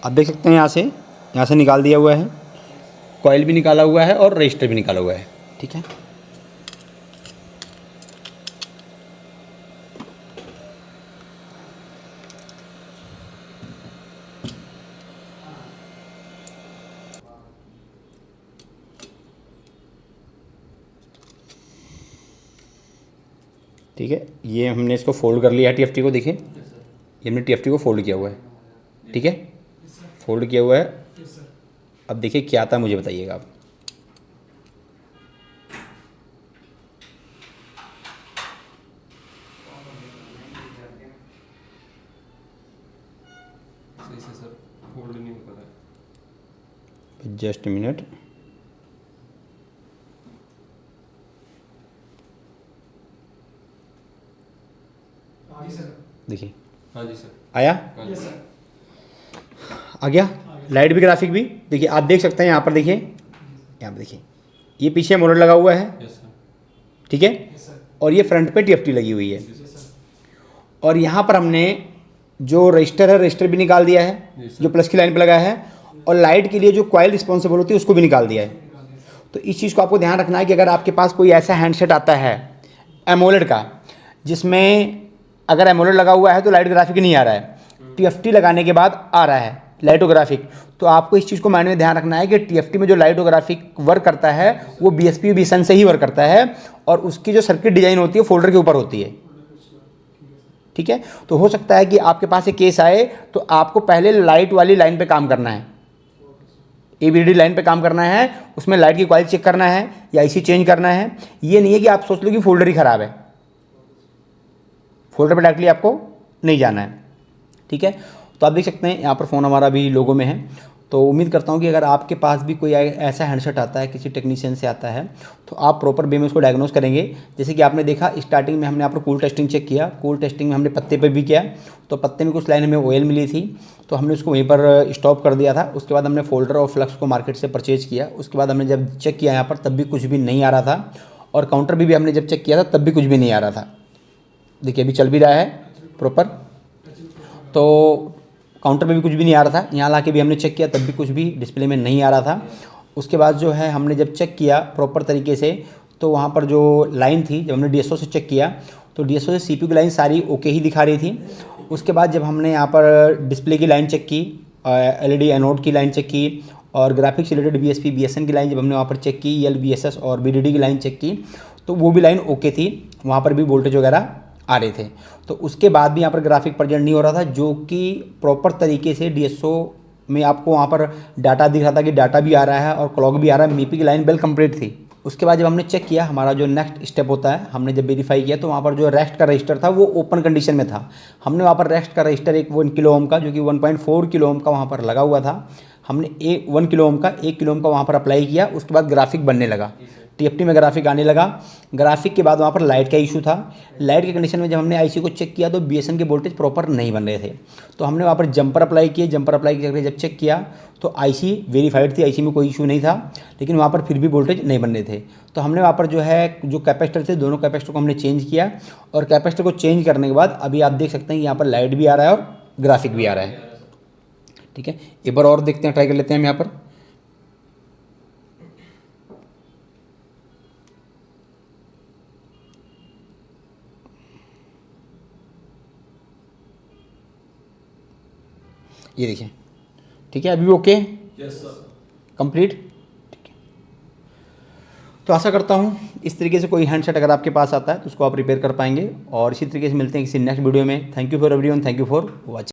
आप देख सकते हैं यहाँ से निकाल दिया हुआ है, कॉइल भी निकाला हुआ है और रजिस्टर भी निकाला हुआ है, ठीक है। ठीक है, ये हमने इसको फोल्ड कर लिया है टीएफटी को। देखिए ये हमने टीएफटी को फोल्ड किया हुआ है, ठीक है, फोल्ड किया हुआ है। अब देखिए क्या आता है मुझे बताइएगा आप। सही से सर फोल्ड नहीं हो पा रहा है। जस्ट मिनट, देखिए हाँ जी सर। आया, हाँ जी सर। आ गया लाइट भी ग्राफिक भी। देखिए आप देख सकते हैं यहाँ पर, देखिए यहाँ पर देखिए ये पीछे मोटर लगा हुआ है, यस सर। ठीक है, और ये फ्रंट पे टीएफटी लगी हुई है। और यहाँ पर हमने जो रजिस्टर है, रजिस्टर भी निकाल दिया है जो प्लस की लाइन पे लगा है, और लाइट के लिए जो कॉइल रिस्पॉन्सिबल होती है उसको भी निकाल दिया है। तो इस चीज़ को आपको ध्यान रखना है कि अगर आपके पास कोई ऐसा हैंडसेट आता है एमोलेड का, जिसमें अगर एमोलेड लगा हुआ है तो लाइट ग्राफिक नहीं आ रहा है, टीएफटी लगाने के बाद आ रहा है लाइटोग्राफिक, तो आपको इस चीज़ को माइंड में ध्यान रखना है कि टीएफटी में जो लाइटोग्राफिक वर्क करता है वो बीएसपी बीएसएन से ही वर्क करता है, और उसकी जो सर्किट डिजाइन होती है फोल्डर के ऊपर होती है, ठीक है। तो हो सकता है कि आपके पास एक केस आए तो आपको पहले लाइट वाली लाइन पे काम करना है, एबीडी लाइन पे काम करना है, उसमें लाइट की कॉइल चेक करना है या आईसी चेंज करना है। ये नहीं है कि आप सोच लो कि फोल्डर ही ख़राब है, फोल्डर पे डायरेक्टली आपको नहीं जाना है, ठीक है। तो आप देख सकते हैं यहाँ पर फ़ोन हमारा भी लोगों में है। तो उम्मीद करता हूँ कि अगर आपके पास भी कोई ऐसा हैंडसेट आता है, किसी टेक्नीशियन से आता है, तो आप प्रॉपर वे में उसको डायग्नोस करेंगे। जैसे कि आपने देखा स्टार्टिंग में हमने यहाँ पर कूल टेस्टिंग चेक किया, कूल टेस्टिंग में हमने पत्ते पर भी किया, तो पत्ते में कुछ लाइन हमें ऑयल मिली थी, तो हमने उसको वहीं पर स्टॉप कर दिया था। उसके बाद हमने फोल्डर और फ्लक्स को मार्केट से परचेज किया। उसके बाद हमने जब चेक किया यहाँ पर तब भी कुछ भी नहीं आ रहा था, और काउंटर भी हमने जब चेक किया था तब भी कुछ भी नहीं आ रहा था। देखिए अभी चल भी रहा है प्रॉपर, तो काउंटर पे भी कुछ भी नहीं आ रहा था। यहाँ लाके भी हमने चेक किया तब भी कुछ भी डिस्प्ले में नहीं आ रहा था। उसके बाद जो है हमने जब चेक किया प्रॉपर तरीके से, तो वहाँ पर जो लाइन थी, जब हमने डीएसओ से चेक किया तो डीएसओ से सीपीयू की लाइन सारी ओके ही दिखा रही थी। उसके बाद जब हमने यहाँ पर डिस्प्ले की लाइन चेक की, एलईडी एनोड की लाइन चेक की, और ग्राफिक्स रिलेटेड बीएसपी बीएसएन की लाइन जब हमने वहाँ पर चेक की, एलबीएसएस और बीडीडी की लाइन चेक की, तो वो भी लाइन ओके थी, वहाँ पर भी वोल्टेज वगैरह आ रहे थे। तो उसके बाद भी यहाँ पर ग्राफिक प्रेजेंट नहीं हो रहा था, जो कि प्रॉपर तरीके से डीएसओ में आपको वहाँ पर डाटा दिख रहा था कि डाटा भी आ रहा है और क्लॉक भी आ रहा है, मीपी की लाइन बिल कंप्लीट थी। उसके बाद जब हमने चेक किया, हमारा जो नेक्स्ट स्टेप होता है, हमने जब वेरीफाई किया तो वहाँ पर जो रेस्ट का रजिस्टर था वो ओपन कंडीशन में था। हमने वहाँ पर रेस्ट का रजिस्टर एक 1 किलो ओम का, जो कि 1.4 किलो ओम का वहाँ पर लगा हुआ था, हमने 1 किलो ओम का 1 किलो ओम का वहाँ पर अप्लाई किया। उसके बाद ग्राफिक बनने लगा, टीएफटी में ग्राफिक आने लगा। ग्राफिक के बाद वहाँ पर लाइट का इशू था। लाइट के कंडीशन में जब हमने आईसी को चेक किया तो बीएसएन के वोल्टेज प्रॉपर नहीं बन रहे थे, तो हमने वहाँ पर जंपर अप्लाई किए। जंपर अप्लाई करके जब चेक किया तो आईसी वेरीफाइड थी, आईसी में कोई इशू नहीं था, लेकिन वहाँ पर फिर भी वोल्टेज नहीं बन रहे थे। तो हमने वहाँ पर जो है जो कैपेसिटर थे, दोनों कैपेसिटर को हमने चेंज किया, और कैपेसिटर को चेंज करने के बाद अभी आप देख सकते हैं यहाँ पर लाइट भी आ रहा है और ग्राफिक भी आ रहा है, ठीक है। एक बार और देखते हैं, ट्राई कर लेते हैं हम यहाँ पर। ये देखिए, ठीक है, अभी भी ओके, यस सर, कंप्लीट, ठीक है। तो आशा करता हूँ इस तरीके से कोई हैंडसेट अगर आपके पास आता है तो उसको आप रिपेयर कर पाएंगे, और इसी तरीके से मिलते हैं किसी नेक्स्ट वीडियो में। Thank you for everyone, thank you for watching.